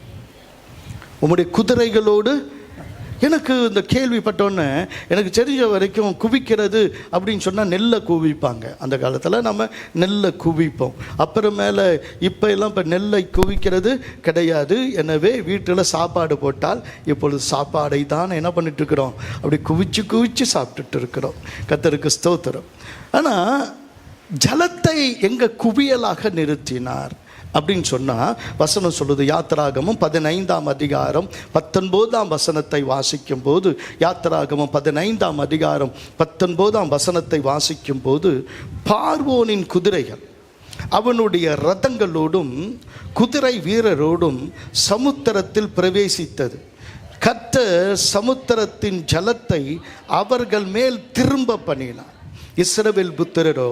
உம்முடைய குதிரைகளோடு. எனக்கு இந்த கேள்விப்பட்டோன்னே எனக்கு தெரிஞ்ச வரைக்கும் குவிக்கிறது அப்படின்னு சொன்னால் நெல்லை குவிப்பாங்க. அந்த காலத்தில் நம்ம நெல்லை குவிப்போம். அப்புறமேல இப்போ எல்லாம் இப்போ நெல்லை குவிக்கிறது கிடையாது. எனவே வீட்டில் சாப்பாடு போட்டால் இப்பொழுது சாப்பாடை தான் என்ன பண்ணிட்டுருக்குறோம், அப்படி குவிச்சு குவிச்சு சாப்பிட்டுட்டு இருக்கிறோம். கர்த்தருக்கு ஸ்தோத்திரம். ஆனால் ஜலத்தை எங்கே குவியலாக நிறுத்தினார் அப்படின்னு சொன்னால் வசனம் சொல்லுது. யாத்திராகமம் 15ஆம் அதிகாரம் 19ஆம் வசனத்தை வாசிக்கும் போது, யாத்திராகமம் 15ஆம் அதிகாரம் 19ஆம் வசனத்தை வாசிக்கும் போது, பார்வோனின் குதிரைகள் அவனுடைய ரதங்களோடும் குதிரை வீரரோடும் சமுத்திரத்தில் பிரவேசித்தது. கர்த்தர் சமுத்திரத்தின் ஜலத்தை அவர்கள் மேல் திரும்ப பண்ணினார். இஸ்ரவேல் புத்திரரோ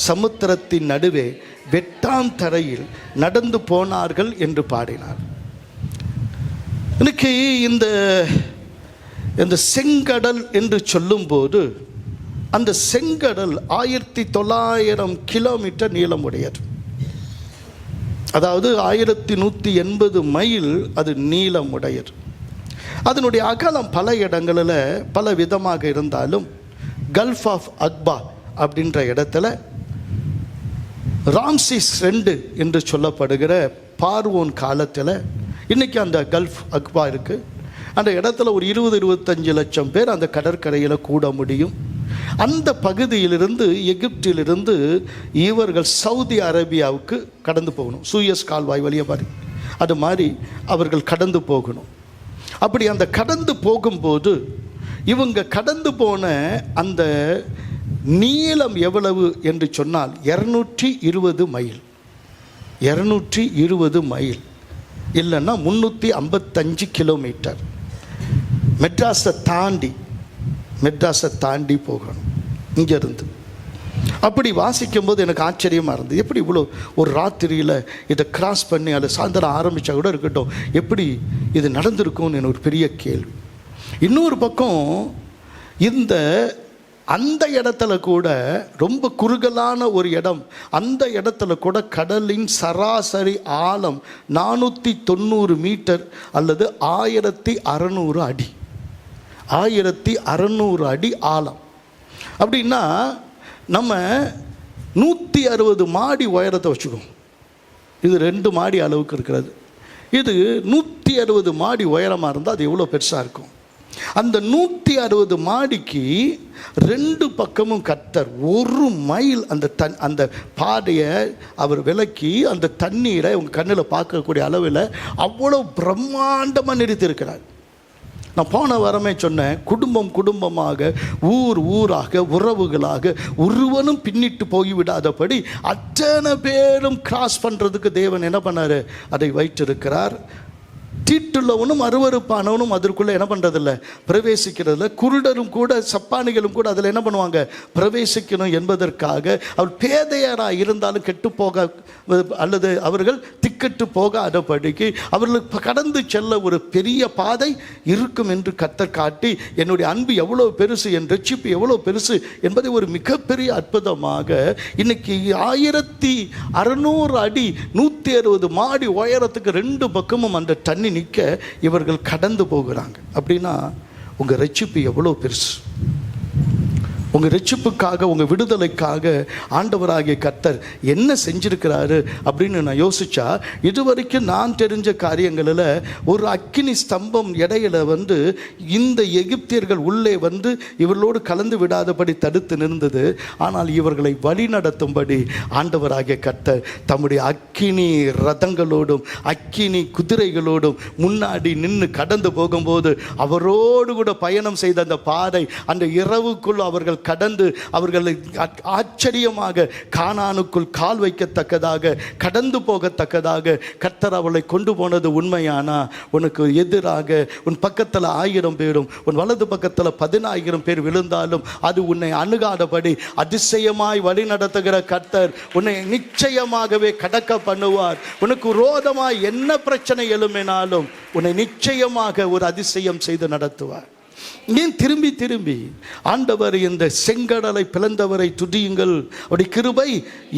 சமுத்திரத்தின் நடுவே வெட்டாம் தரையில் நடந்து போனார்கள் என்று பாடினார். எனக்கு இந்த செங்கடல் என்று சொல்லும்போது, அந்த செங்கடல் 1900 கிலோமீட்டர் நீளமுடையது. அதாவது 1180 மைல் அது நீளமுடையது. அதனுடைய அகலம் பல இடங்களில் பல விதமாக இருந்தாலும், கல்ஃப் ஆஃப் அக்பா அப்படின்ற இடத்துல ராம்சிஸ் 2 என்று சொல்லப்படுகிற பார்வோன் காலத்தில் இன்றைக்கி அந்த கல்ஃப் அக்பா இருக்குது. அந்த இடத்துல ஒரு 20-25 லட்சம் பேர் அந்த கடற்கரையில் கூட முடியும். அந்த பகுதியிலிருந்து எகிப்திலிருந்து இவர்கள் சவுதி அரேபியாவுக்கு கடந்து போகணும். சூயஸ் கால்வாய் வழியாக பாரு, அது மாதிரி அவர்கள் கடந்து போகணும். அப்படி அந்த கடந்து போகும்போது இவங்க கடந்து போன அந்த நீளம் எவ்வளவு என்று சொன்னால் 220 மைல். 220 மைல் இல்லைன்னா 355 கிலோமீட்டர். மெட்ராஸை தாண்டி போகணும் இங்கேருந்து. அப்படி வாசிக்கும் போது எனக்கு ஆச்சரியமாக இருந்தது. எப்படி இவ்வளோ ஒரு ராத்திரியில் இதை கிராஸ் பண்ணி அதை சாயந்தரம் ஆரம்பித்தா கூட இருக்கட்டும், எப்படி இது நடந்திருக்கும்னு எனக்கு ஒரு பெரிய கேள்வி. இன்னொரு பக்கம் அந்த இடத்துல கூட ரொம்ப குறுகலான ஒரு இடம், அந்த இடத்துல கூட கடலின் சராசரி ஆழம் 490 மீட்டர் அல்லது 1600 அடி. 1600 அடி ஆழம். அப்படின்னா நம்ம 160 மாடி உயரத்தை வச்சுக்கோம். இது 2 மாடி அளவுக்கு இருக்கிறது. இது 160 மாடி உயரமாக இருந்தால் அது எவ்வளோ பெருசாக இருக்கும். அந்த 160 மாடிக்கு 2 பக்கமும் கர்த்தர் 1 மைல் அந்த பாதையை அவர் விலக்கி அந்த தண்ணீரை உங்கள் கண்ணில் பார்க்கக்கூடிய அளவில் அவ்வளோ பிரம்மாண்டமாக நிறுத்தியிருக்கிறார். நான் போன வாரமே சொன்னேன், குடும்பம் குடும்பமாக, ஊர் ஊராக, உறவுகளாக ஒருவனும் பின்னிட்டு போய்விடாதபடி அத்தனை பேரும் கிராஸ் பண்ணுறதுக்கு தேவன் என்ன பண்ணார், அதை வைத்திருக்கிறார். தீட்டுள்ளவனும் அருவருப்பானவனும் அதற்குள்ளே என்ன பண்ணுறதில்ல, பிரவேசிக்கிறதில்ல. குருடரும் கூட சப்பானிகளும் கூட அதில் என்ன பண்ணுவாங்க, பிரவேசிக்கணும் என்பதற்காக. அவர் பேதையராக இருந்தாலும் கெட்டு போக அல்லது அவர்கள் திக்கெட்டு போகாதபடிக்கு அவர்களுக்கு கடந்து செல்ல ஒரு பெரிய பாதை இருக்கும் என்று கர்த்தர் காட்டி, என்னுடைய அன்பு எவ்வளோ பெருசு, என் ரட்சிப்பு எவ்வளோ பெருசு என்பதை ஒரு மிகப்பெரிய அற்புதமாக இன்னைக்கு 1600 அடி 160 மாடி உயரத்துக்கு 2 பக்கமும் அந்த தண்ணி நிற்க இவர்கள் கடந்து போகிறாங்க. அப்படின்னா உங்கள் ரட்சிப்பு எவ்வளோ பெருசு. உங்கள் ரட்சிப்புக்காக, உங்கள் விடுதலைக்காக ஆண்டவராகிய கர்த்தர் என்ன செஞ்சிருக்கிறாரு அப்படின்னு நான் யோசிச்சா, இதுவரைக்கும் நான் தெரிஞ்ச காரியங்களில் ஒரு அக்கினி ஸ்தம்பம் இடையில இந்த எகிப்தியர்கள் உள்ளே இவர்களோடு கலந்து விடாதபடி தடுத்து நிறுந்தது. ஆனால் இவர்களை வழி நடத்தும்படி ஆண்டவராகிய கர்த்தர் தம்முடைய அக்கினி ரதங்களோடும் அக்கினி குதிரைகளோடும் முன்னாடி நின்று கடந்து போகும்போது அவரோடு கூட பயணம் செய்த அந்த பாதை, அந்த இரவுக்குள் அவர்கள் கடந்து அவர்களை ஆச்சரியமாக கானானுக்குள் கால் வைக்கத்தக்கதாக, கடந்து போகத்தக்கதாக கர்த்தர் அவளை கொண்டு போனது உண்மையானா, உனக்கு எதிராக உன் பக்கத்தில் 1000 பேரும் உன் வலது பக்கத்தில் 10,000 பேர் விழுந்தாலும் அது உன்னை அணுகாதபடி அதிசயமாய் வழி நடத்துகிற கர்த்தர் உன்னை நிச்சயமாகவே கடக்க பண்ணுவார். உனக்கு விரோதமாய் என்ன பிரச்சனை எழும்பினாலும் உன்னை நிச்சயமாக ஒரு அதிசயம் செய்து நடத்துவார். ஏன் திரும்பி திரும்பி ஆண்டவர் இந்த செங்கடலை பிளந்தவரை துதியுங்கள், அவருடைய கிருபை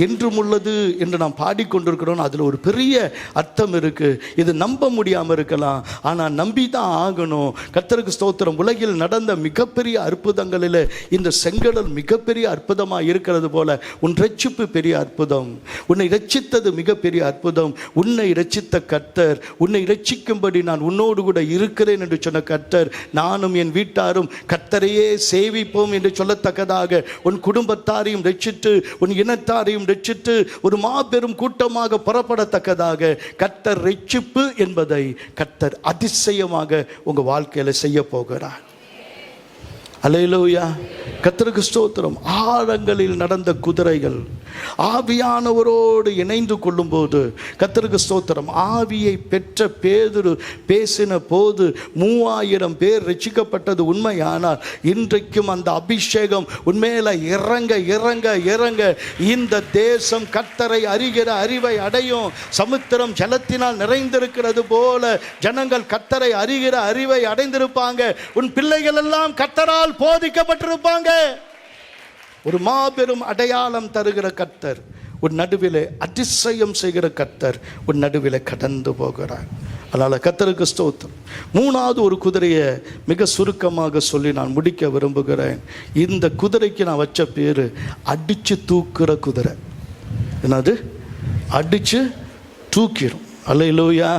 என்றும் உள்ளது என்று நாம் பாடிக்கொண்டிருக்கிறோம். அதில் ஒரு பெரிய அர்த்தம் இருக்கு. இது நம்ப முடியாமல் இருக்கலாம், ஆனால் நம்பி தான் ஆகணும். கர்த்தருக்கு ஸ்தோத்திரம். உலகில் நடந்த மிகப்பெரிய அற்புதங்களில் இந்த செங்கடல் மிகப்பெரிய அற்புதமாக இருக்கிறது போல உன் ரட்சிப்பு பெரிய அற்புதம். உன்னை ரட்சித்தது மிகப்பெரிய அற்புதம். உன்னை ரட்சித்த கர்த்தர், உன்னை ரட்சிக்கும்படி நான் உன்னோடு கூட இருக்கிறேன் என்று சொன்ன கர்த்தர், நானும் என் வீட்டாரும் கர்த்தரையே சேவிப்போம் என்று சொல்லத்தக்கதாக உன் குடும்பத்தாரையும் ரட்சித்து உன் இனத்தாரையும் ரட்சித்து ஒரு மாபெரும் கூட்டமாக புறப்படத்தக்கதாக கர்த்தர் ரட்சிப்பு என்பதை கர்த்தர் அதிசயமாக உங்க வாழ்க்கையில செய்ய போகிறார். அல்லேலூயா, கர்த்தருக்கு ஸ்தோத்திரம். ஆழங்களில் நடந்த குதிரைகள் ஆவியானவரோடு இணைந்து கொள்ளும் போது கர்த்தருக்கு ஸ்தோத்திரம். ஆவியை பெற்ற பேதுரு பேசின போது 3000 பேர் ரட்சிக்கப்பட்டது உண்மையானால் இன்றைக்கும் அந்த அபிஷேகம் உண்மையில இறங்க இறங்க இறங்க இந்த தேசம் கர்த்தரை அறிகிற அறிவை அடையும். சமுத்திரம் ஜலத்தினால் நிறைந்திருக்கிறது போல ஜனங்கள் கர்த்தரை அறிகிற அறிவை அடைந்திருப்பாங்க. உன் பிள்ளைகள் எல்லாம் கர்த்தரால் போதிக்கப்பட்டிருப்பாங்க. ஒரு மாபெரும் அடையாளம் தருகிற கர்த்தர் உன் நடுவிலே அதிசயம் செய்கிற கர்த்தர் உன் நடுவிலே கடந்து போகிறார். அதனால் கர்த்தருக்கு ஸ்தோத்திரம். 3வது ஒரு குதிரையை மிக சுருக்கமாக சொல்லி நான் முடிக்க விரும்புகிறேன். இந்த குதிரைக்கு நான் வச்ச பேரு அடிச்சு தூக்குற குதிரை. என்னது? அடிச்சு தூக்கிடும். அல்லேலூயா,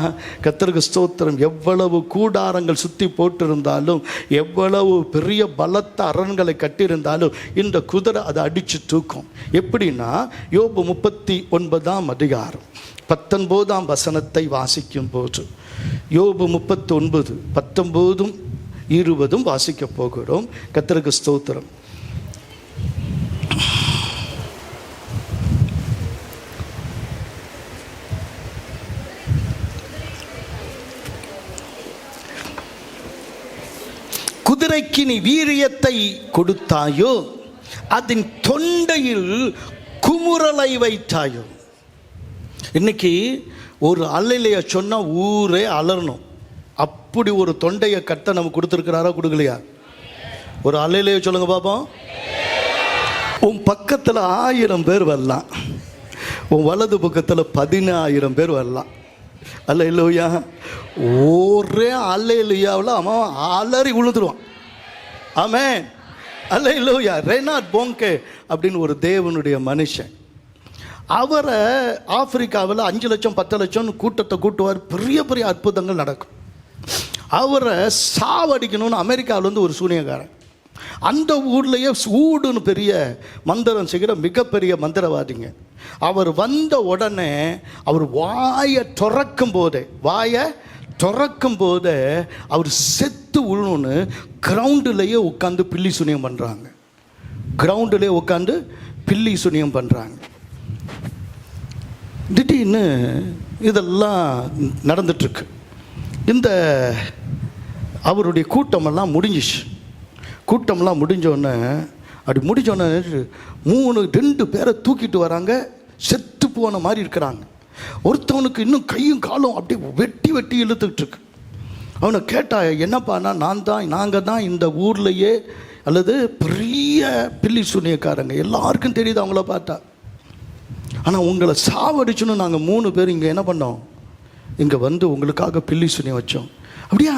கர்த்தருக்கு ஸ்தோத்திரம். எவ்வளவு கூடாரங்கள் சுற்றி போட்டிருந்தாலும், எவ்வளவு பெரிய பலத்த அரண்களை கட்டியிருந்தாலும் இந்த குதிரை அதை அடித்து தூக்கும். எப்படின்னா, யோபு 39ஆம் அதிகாரம் 19ஆம் வசனத்தை வாசிக்கும் போது, யோபு 39 19 20 வாசிக்க போகிறோம். கர்த்தருக்கு ஸ்தோத்திரம். குதிரைக்கு நீ வீரியத்தை கொடுத்தாயோ, அதன் தொண்டையில் குமுறலை வைத்தாயோ. இன்னைக்கு ஒரு அல்லேலூயா சொன்னா ஊரே அலறணும். அப்படி ஒரு தொண்டையை கட்ட நமக்கு கொடுத்துருக்கிறாரா, கொடுக்கலையா? ஒரு அல்லேலூயா சொல்லுங்க பாப்போம். உன் பக்கத்தில் 1000 பேர் வரலாம், உன் வலது பக்கத்தில் 10000 பேர் வரலாம். அல்லேலூயா. ஒரே அல்லேலூயாவில் அவன் அலறி விழுந்துருவான். ஆமென். அல்லேலூயா. ரெய்னார்ட் போங்கே அப்படின்னு ஒரு தேவனுடைய மனுஷன், அவரை ஆப்பிரிக்காவில் 5 லட்சம் 10 லட்சம் கூட்டத்தை கூட்டுவார். பெரிய பெரிய அற்புதங்கள் நடக்கும். அவரை சாவடிக்கணும்னு அமெரிக்காவிலேருந்து ஒரு சூனியக்காரன், அந்த ஊர்லேயே சூடுன்னு பெரிய மந்திரம் செய்கிற மிகப்பெரிய மந்திரவாதிங்க, அவர் வந்த உடனே அவர் வாயை திறக்கும் போதே அவர் செத்து விழணும்னு கிரவுண்டுலேயே உட்காந்து பில்லி சுனியம் பண்ணுறாங்க. கிரவுண்டுலேயே உட்காந்து பில்லி சுனியம் பண்ணுறாங்க. திடீர்னு இதெல்லாம் நடந்துட்டுருக்கு. இந்த அவருடைய கூட்டமெல்லாம் முடிஞ்சோடனே அப்படி முடிஞ்சோடனே 2 பேரை தூக்கிட்டு வராங்க. செத்து போன மாதிரி இருக்கிறாங்க. ஒருத்தவனுக்கு இன்னும் கையும் காலும் அப்படியே வெட்டி இழுத்துக்கிட்டு இருக்கு. அவனை கேட்டா, என்னப்பானா, நாங்கள் தான் இந்த ஊர்லேயே அல்லது பெரிய பில்லி சூனியக்காரங்க, எல்லாருக்கும் தெரியுது அவங்கள பார்த்தா. ஆனால் உங்களை சாவடிச்சுன்னு நாங்கள் 3 பேர் இங்கே என்ன பண்ணோம், இங்கே வந்து உங்களுக்காக பில்லி சுனி வச்சோம். அப்படியா?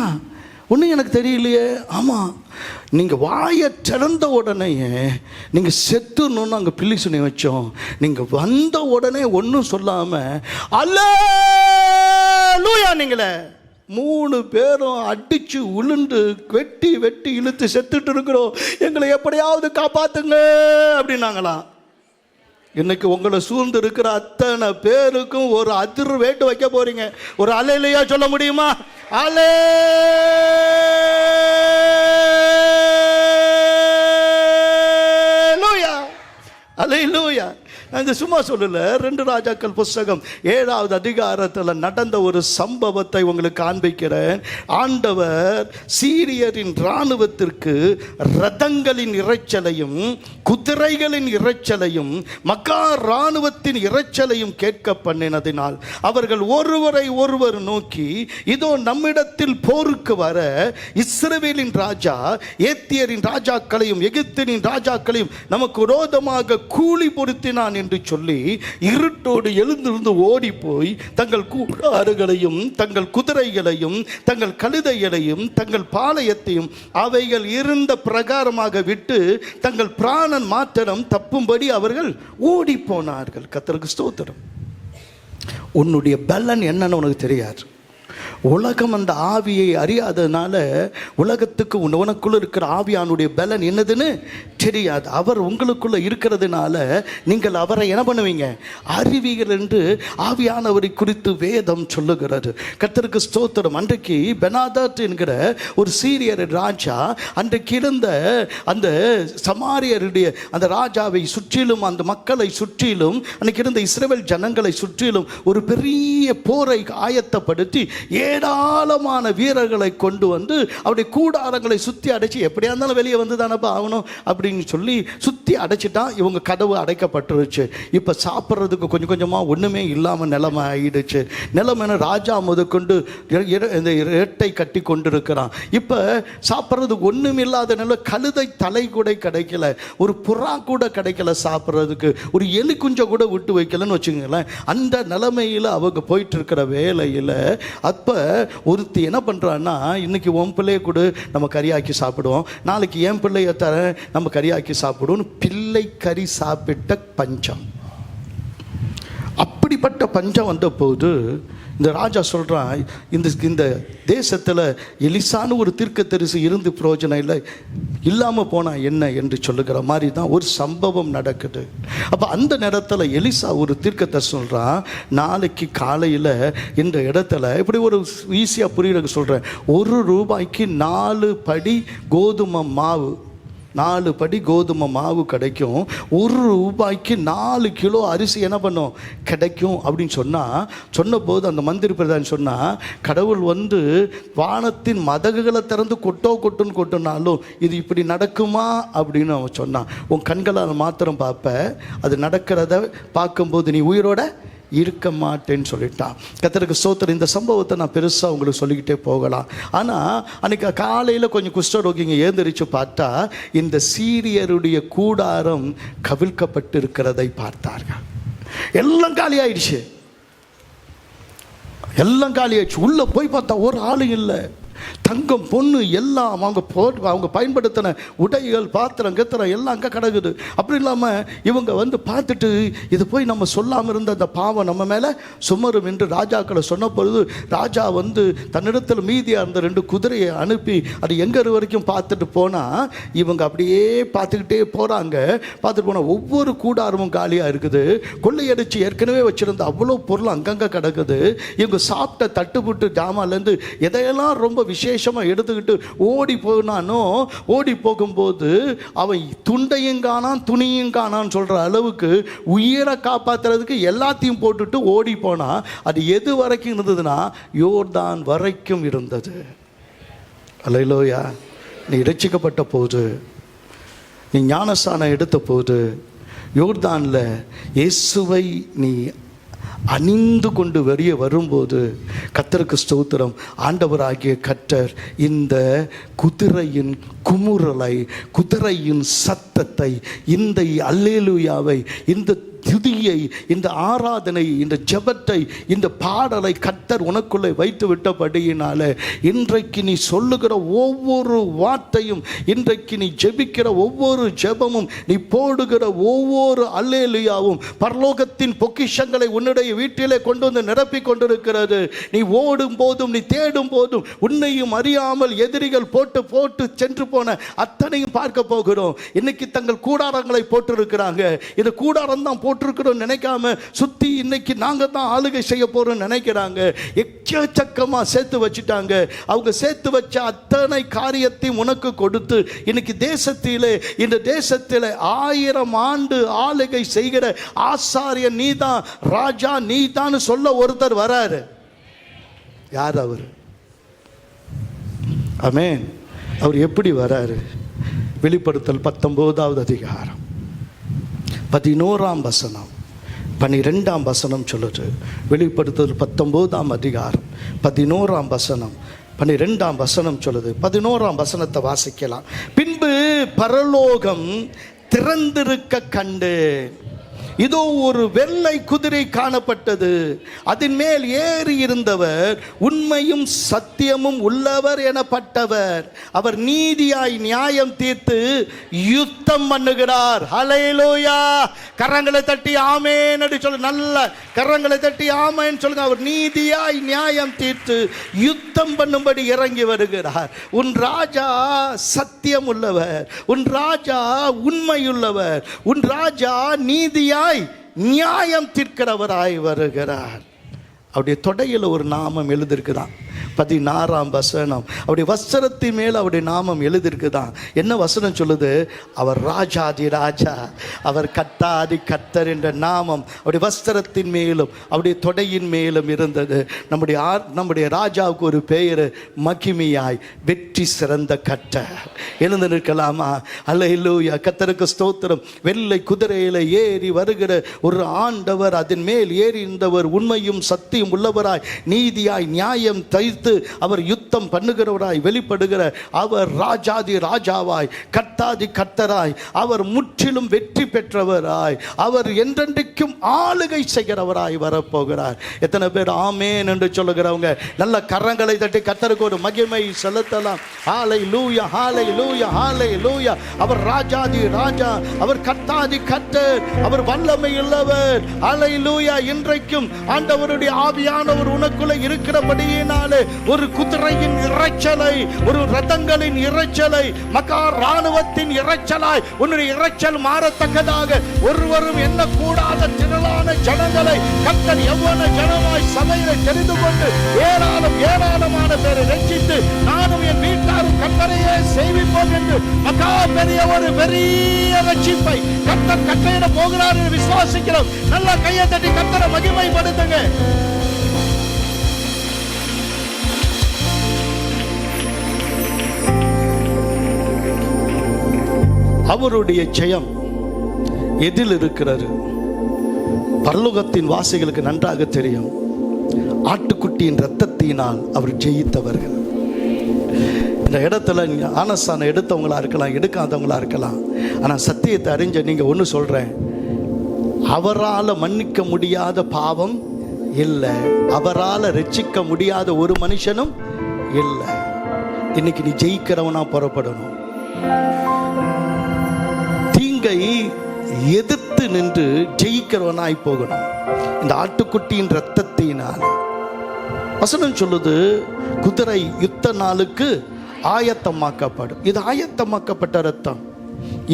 ஒன்றும் எனக்கு தெரியலையே. ஆமாம், நீங்கள் வாயை திறந்த உடனேயே நீங்கள் செத்துணுன்னு அங்கே பில்லி சுனி வச்சோம். நீங்கள் வந்த உடனே ஒன்றும் சொல்லாமல் அல்லேலூயா நீங்களே 3 பேரும் அடித்து உளுந்து வெட்டி இழுத்து செத்துட்டு இருக்கிறோம், எங்களை எப்படியாவது காப்பாற்றுங்க அப்படின்னாங்களாம். இன்னைக்கு உங்களை சூழ்ந்து இருக்கிற அத்தனை பேருக்கும் ஒரு அதிர் வேட்டு வைக்க போறீங்க. ஒரு அல்லேலூயா சொல்ல முடியுமா? அல்லேலூயா, அல்லேலூயா. நான் இந்த சும்மா சொல்லல. 2 ராஜாக்கள் புஸ்தகம் 7வது அதிகாரத்தில் நடந்த ஒரு சம்பவத்தை உங்களுக்கு காண்பிக்கிறேன். ஆண்டவர் சீரியரின் இராணுவத்திற்கு ரதங்களின் இரைச்சலையும் குதிரைகளின் இரைச்சலையும் மக்கா இராணுவத்தின் இரைச்சலையும் கேட்க பண்ணினதினால் அவர்கள் ஒருவரை ஒருவர் நோக்கி, இதோ நம்மிடத்தில் போருக்கு வர இஸ்ரவேலின் ராஜா ஏத்தியரின் ராஜாக்களையும் எகிப்தின் ராஜாக்களையும் நமக்கு விரோதமாக கூலி பொருத்தினான் என்று சொல்லி இருட்டோடு எழுந்திருந்து ஓடி போய் தங்கள் கூடாறுகளையும் தங்கள் குதிரைகளையும் தங்கள் கழுதைகளையும் தங்கள் பாளையத்தையும் அவைகள் இருந்த பிரகாரமாக விட்டு தங்கள் பிராணன் மாத்திரம் தப்பும்படி அவர்கள் ஓடி போனார்கள். கர்த்தருக்கு ஸ்தோத்திரம். உன்னுடைய பலன் என்னன்னு உனக்கு தெரியாது. உலகம் அந்த ஆவியை அறியாததுனால உலகத்துக்கு உனக்குள்ள இருக்கிற ஆவியானுடைய பலன் என்னதுன்னு தெரியாது. அவர் உங்களுக்குள்ள இருக்கிறதுனால நீங்கள் அவரை என்ன பண்ணுவீங்க, அறிவீர்கள் என்று ஆவியானவரை குறித்து வேதம் சொல்லுகிறது. கர்த்தருக்கு ஸ்தோத்திரம். அன்றைக்கு பெனாதாத் என்கிற ஒரு சீரியர் ராஜா அன்றைக்கு இருந்த அந்த சமாரியருடைய அந்த ராஜாவை சுற்றிலும் அந்த மக்களை சுற்றிலும் அன்றைக்கு இருந்த இஸ்ரவேல் ஜனங்களை சுற்றிலும் ஒரு பெரிய போரை ஆயத்தப்படுத்தி ஏராளமான வீரர்களை கொண்டு வந்து அவருடைய கூடாரங்களை சுற்றி அடைச்சி, எப்படியா இருந்தாலும் வெளியே வந்து தானப்பா ஆகணும் அப்படின்னு சொல்லி சுற்றி அடைச்சிட்டான். இவங்க கதவு அடைக்கப்பட்டுருச்சு. இப்போ சாப்பிட்றதுக்கு கொஞ்சம் கொஞ்சமாக ஒன்றுமே இல்லாமல் நிலைமை ஆகிடுச்சு. நிலைமைன்னு ராஜா முதற்கொண்டு இந்த இரட்டை கட்டி கொண்டிருக்கிறான். இப்போ சாப்பிட்றதுக்கு ஒன்றும் இல்லாத நிலை, கழுதை தலை கூட கிடைக்கல, ஒரு புறா கூட கிடைக்கல சாப்பிட்றதுக்கு, ஒரு எலி குஞ்சம் கூட விட்டு வைக்கலன்னு வச்சுங்களேன். அந்த நிலைமையில் அவங்க போயிட்டு இருக்கிற வேலையில் அப்போ ஒருத்தி என்ன பண்ணுறான்னா, இன்னைக்கு உன் பிள்ளைய கூட நம்ம கறியாக்கி சாப்பிடுவோம், நாளைக்கு என் பிள்ளைய தர நம்ம கறியாக்கி சாப்பிடுவோம். பிள்ளை கறி சாப்பிட்ட பஞ்சம். அப்படிப்பட்ட பஞ்சம் வந்த போது இந்த ராஜா சொல்கிறான், இந்த தேசத்தில் எலிசான்னு ஒரு தீர்க்கதரிசி இருந்து பிரயோஜனம் இல்லை, இல்லாமல் போனால் என்ன என்று சொல்லுகிற மாதிரி தான் ஒரு சம்பவம் நடக்குது. அப்போ அந்த நேரத்தில் எலிசா ஒரு தீர்க்கதரிசி சொல்கிறான், நாளைக்கு காலையில் இந்த இடத்துல இப்படி ஒரு ஈஸியாக புரியுறதுக்கு சொல்கிறேன், 1 ரூபாய்க்கு 4 படி கோதுமை மாவு 4 படி கோதுமை மாவு கிடைக்கும், 1 ரூபாய்க்கு 4 கிலோ அரிசி என்ன பண்ணும் கிடைக்கும் அப்படின்னு சொன்னபோது அந்த மந்திரி பிரதான் சொன்னால், கடவுள் வானத்தின் மதகுகளை திறந்து கொட்டுன்னு கொட்டினாலும் இது இப்படி நடக்குமா அப்படின்னு அவன் சொன்னான். உன் கண்களால் மாத்திரம் பார்ப்ப, அது நடக்கிறத பார்க்கும்போது நீ உயிரோட இருக்க மாட்டேன்னு சொல்லிட்டான். கர்த்தருக்கு ஸ்தோத்திரம். இந்த சம்பவத்தை நான் பெருசாக உங்களுக்கு சொல்லிக்கிட்டே போகலாம். ஆனால் அன்றைக்கி காலையில் கொஞ்சம் குஷ்டரோகிங்க ஏந்திரிச்சு பார்த்தா இந்த சீரியருடைய கூடாரம் கவிழ்க்கப்பட்டு இருக்கிறதை பார்த்தார்கள். எல்லாம் காலி ஆயிடுச்சு, எல்லாம் காலி ஆயிடுச்சு. உள்ளே போய் பார்த்தா ஒரு ஆளும் இல்லை. தங்கம் பொண்ணு எல்லாம் அவங்க பயன்படுத்தின உடைகள், பாத்திரம் கத்திரம் எல்லாம் அங்கே கிடக்குது. அப்படி இல்லாமல் இவங்க பார்த்துட்டு இது போய் நம்ம சொல்லாமல் இருந்த அந்த பாவம் நம்ம மேலே சுமரும் என்று ராஜாக்களை சொன்ன பொழுது, ராஜா தன்னிடத்தில் மீதியாக இருந்த 2 குதிரையை அனுப்பி அது எங்கே வரைக்கும் பார்த்துட்டு போனால், இவங்க அப்படியே பார்த்துக்கிட்டே போகிறாங்க. பார்த்துட்டு போனால் ஒவ்வொரு கூடாரமும் காலியாக இருக்குது. கொள்ளையடிச்சு ஏற்கனவே வச்சுருந்த அவ்வளோ பொருள் அங்கங்கே கிடக்குது. இவங்க சாப்பிட்ட தட்டுப்புட்டு ஜாமான்லேருந்து எதையெல்லாம் ரொம்ப விசேஷமாக எடுத்துக்கிட்டு ஓடி போகும்போது அவன் துண்டையும் காணான் துணியும் காணான்னு சொல்கிற அளவுக்கு உயிரை காப்பாற்றுறதுக்கு எல்லாத்தையும் போட்டுட்டு ஓடி போனா. அது எது வரைக்கும் இருந்ததுன்னா யோர்தான் வரைக்கும் இருந்தது. அல்லேலூயா. நீ இரட்சிக்கப்பட்ட போது, நீ ஞானஸ்நானம் எடுத்த போது, யோர்தானில் இயேசுவை நீ அணிந்து கொண்டு வெளியே வரும்போது, கர்த்தருக்கு ஸ்தோத்திரம், ஆண்டவராகிய கர்த்தர் இந்த குதிரையின் குமுறலை, குதிரையின் சத்தத்தை, இந்த அல்லேலூயாவை, இந்த துதியை, இந்த ஆராதனை, இந்த ஜெபத்தை, இந்த பாடலை கர்த்தர் உனக்குள்ளே வைத்து விட்டபடியினால இன்றைக்கு நீ சொல்லுகிற ஒவ்வொரு வார்த்தையும், இன்றைக்கு நீ ஜெபிக்கிற ஒவ்வொரு ஜெபமும், நீ போடுகிற ஒவ்வொரு அல்லேலூயாவும் பரலோகத்தின் பொக்கிஷங்களை உன்னுடைய வீட்டிலே கொண்டு வந்து நிரப்பி கொண்டிருக்கிறது. நீ ஓடும் போதும், நீ தேடும் போதும், உன்னையும் அறியாமல் எதிரிகள் போட்டு சென்று போன அத்தனையும் பார்க்க போகிறோம். இன்னைக்கு தங்கள் கூடாரங்களை போட்டிருக்கிறாங்க. இந்த கூடாரம் தான் போட்டிருக்கிறோம் நினைக்காம சுத்தி இன்னைக்கு நாங்க தான் ஆளுகை செய்ய போறோம் நினைக்கிறாங்க. எக்கச்சக்கமா சேர்த்து வச்சுட்டாங்க. அவங்க சேர்த்து வச்ச அத்தனை காரியத்தையும் உனக்கு கொடுத்து இன்னைக்கு இந்த தேசத்திலே 1000 ஆண்டு ஆளுகை செய்கிற ஆசாரியன் நீதான், ராஜா நீதான் சொல்ல ஒருத்தர் வராரு. யார் அவர்? ஆமென். அவர் எப்படி வராரு? வெளிப்படுத்தல் 19வது அதிகாரம் 11ஆம் வசனம் 12ஆம் வசனம் சொல்லுது. வெளிப்படுத்தல் 19ஆம் அதிகாரம் 11ஆம் வசனம் 12ஆம் வசனம் சொல்லுது. 11ஆம் வசனத்தை வாசிக்கலாம். பின்பு பரலோகம் திறந்திருக்க கண்டேன், இதோ ஒரு வெள்ளை குதிரை காணப்பட்டது. அதன் மேல் ஏறி இருந்தவர் உண்மையும் சத்தியமும் உள்ளவர் எனப்பட்டவர். அவர் நீதியாய் நியாயம் தீர்த்து யுத்தம் பண்ணுகிறார். ஹல்லேலூயா. கரங்களை தட்டி ஆமென் என்று சொல்லுங்க. நல்ல கரங்களை தட்டி ஆமென் சொல்லுங்க. அவர் நீதியாய் நியாயம் தீர்த்து யுத்தம் பண்ணும்படி இறங்கி வருகிறார். உன் ராஜா சத்தியம் உள்ளவர், உன் ராஜா உண்மையுள்ளவர், உன் ராஜா நீதியாய் நியாயம் தீர்க்கிறவராய் வருகிறார். அவருடைய தொடையில் ஒரு நாமம் எழுதிருக்குதான். 16ஆம் வசனம். அவருடைய வஸ்திரத்தின் மேல் அவருடைய நாமம் எழுதிருக்குதான். என்ன வசனம் சொல்லுது? அவர் ராஜாதி ராஜா, அவர் கர்த்தாதி கர்த்தர் என்ற நாமம் அவருடைய வஸ்திரத்தின் மேலும் அவருடைய தொடையின் மேலும் இருந்தது. நம்முடைய ராஜாவுக்கு ஒரு பெயர் மகிமையாய் வெற்றி சிறந்த கர்த்தர். எழுந்து நிற்கலாமா? அல்லேலூயா. கர்த்தருக்கு ஸ்தோத்திரம். வெள்ளை குதிரையில ஏறி வருகிற ஒரு ஆண்டவர், அதன் மேல் ஏறி இருந்தவர் உண்மையும் சத்தியம் உள்ளவராய் நீதியாய் நியாயம் தைத்து அவர் யுத்தம் பண்ணுகிறவராய் வெளிப்படுகிற அவர் ராஜாதி ராஜாவாய் கர்த்தாதி கர்த்தராய், அவர் முற்றிலும் வெற்றி பெற்றவராய், அவர் என்றென்றைக்கும் ஆளுகை செய்கிறவராய் வரப்போகிறார். எத்தனை பேர் ஆமென் என்று சொல்லுகிறவங்க நல்ல கரங்களை தட்டி கர்த்தருக்கு ஒரு மகிமை செலுத்தலாம். ஹல்லேலூயா, ஹல்லேலூயா, ஹல்லேலூயா. அவர் ராஜாதி ராஜா, அவர் கர்த்தாதி கர்த்தர், அவர் வல்லமை உள்ளவர். ஹல்லேலூயா. இன்றைக்கும் ஆண்டவருடைய ஆவியானவர் உனக்குள்ள இருக்கிறபடியினாலே ஒரு குதிரையின் இரைச்சலை, ஒரு ரதங்களின் இரைச்சலை, மகா ராணுவத்தின் இரைச்சலாய் உன்னுடைய இரைச்சல் மாறத்தக்கதாக ஒருவரும் எண்ணக்கூடாத திரளான ஜனங்களை கர்த்தர் எவ்வளவு ஜனமாய் சபையில தெரிந்து கொண்டு ஏராளமான பேரை ரட்சித்து நானும் என் வீட்டாரும் கர்த்தரையே சேவிப்போம் என்று மகா பெரிய ரட்சிப்பை கர்த்தர் கட்டளையிட போகிறார் என்று விசுவாசிக்கிறோம். நல்லா கையை தட்டி கர்த்தரை மகிமைப்படுத்துங்க. அவருடைய ஜெயம் எதில் இருக்கிறது? பரலோகத்தின் வாசிகளுக்கு நன்றாக தெரியும். ஆட்டுக்குட்டியின் இரத்தத்தினால் அவர் ஜெயித்தவர்கள். இந்த இடத்துல ஆனஸ்தானம் எடுத்தவங்களா இருக்கலாம், எடுக்காதவங்களா இருக்கலாம். ஆனால் சத்தியத்தை அறிஞ்ச நீங்க ஒன்று சொல்றேன், அவரால் மன்னிக்க முடியாத பாவம் இல்லை, அவரால் ரட்சிக்க முடியாத ஒரு மனுஷனும் இல்லை. இன்னைக்கு நீ ஜெயிக்கிறவனா புறப்படணும். தீங்கை எதிர்த்து நின்று ஜெயிக்கிறவனாய் போகணும். இந்த ஆட்டுக்குட்டியின் இரத்தத்தினால் வசனம் சொல்லுது, குதிரை யுத்த நாளுக்கு ஆயத்தமாக்கப்படும். இது ஆயத்தமாக்கப்பட்ட ரத்தம்.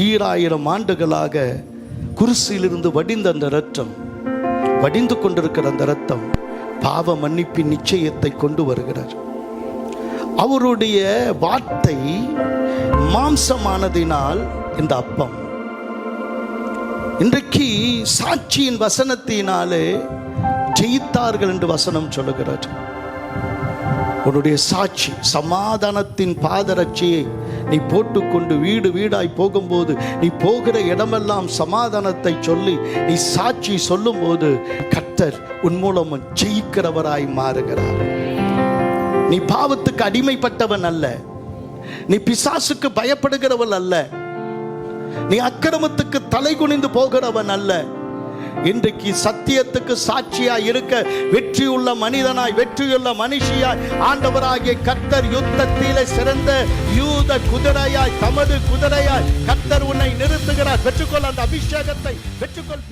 2000 ஆண்டுகளாக குருசியிலிருந்து வடிந்த அந்த ரத்தம், வடிந்து கொண்டிருக்கிற அந்த ரத்தம் பாவ மன்னிப்பின் நிச்சயத்தை கொண்டு வருகிறார். அவருடைய வார்த்தை மாம்சமானதினால் இந்த அப்பம். இன்றைக்கு சாட்சியின் வசனத்தினாலே ஜெயித்தார்கள் என்று வசனம் சொல்லுகிறார். உன்னுடைய சாட்சி, சமாதானத்தின் பாதரட்சியை நீ போட்டுக்கொண்டு வீடு வீடாய் போகும்போது, நீ போகிற இடமெல்லாம் சமாதானத்தை சொல்லி நீ சாட்சி சொல்லும் போது கர்த்தர் உன் மூலம் ஜெயிக்கிறவராய் மாறுகிறார். நீ பாவத்துக்கு அடிமைப்பட்டவன் அல்ல, நீ பிசாசுக்கு பயப்படுகிறவன் அல்ல, நீ அக்கிரமத்துக்கு தலை குனிந்து போகிறவன் அல்ல. இன்றைக்கு சத்தியத்துக்கு சாட்சியாய் இருக்க வெற்றியுள்ள மனிதனாய், வெற்றியுள்ள மனுஷியாய் ஆண்டவராகிய கர்த்தர் யுத்தத்திலே சிறந்த யூத குதிரையாய், தமது குதிரையாய் கர்த்தர் உன்னை நிறுத்துகிறார். பெற்றுக்கொள் அந்த அபிஷேகத்தை, பெற்றுக்கொள்.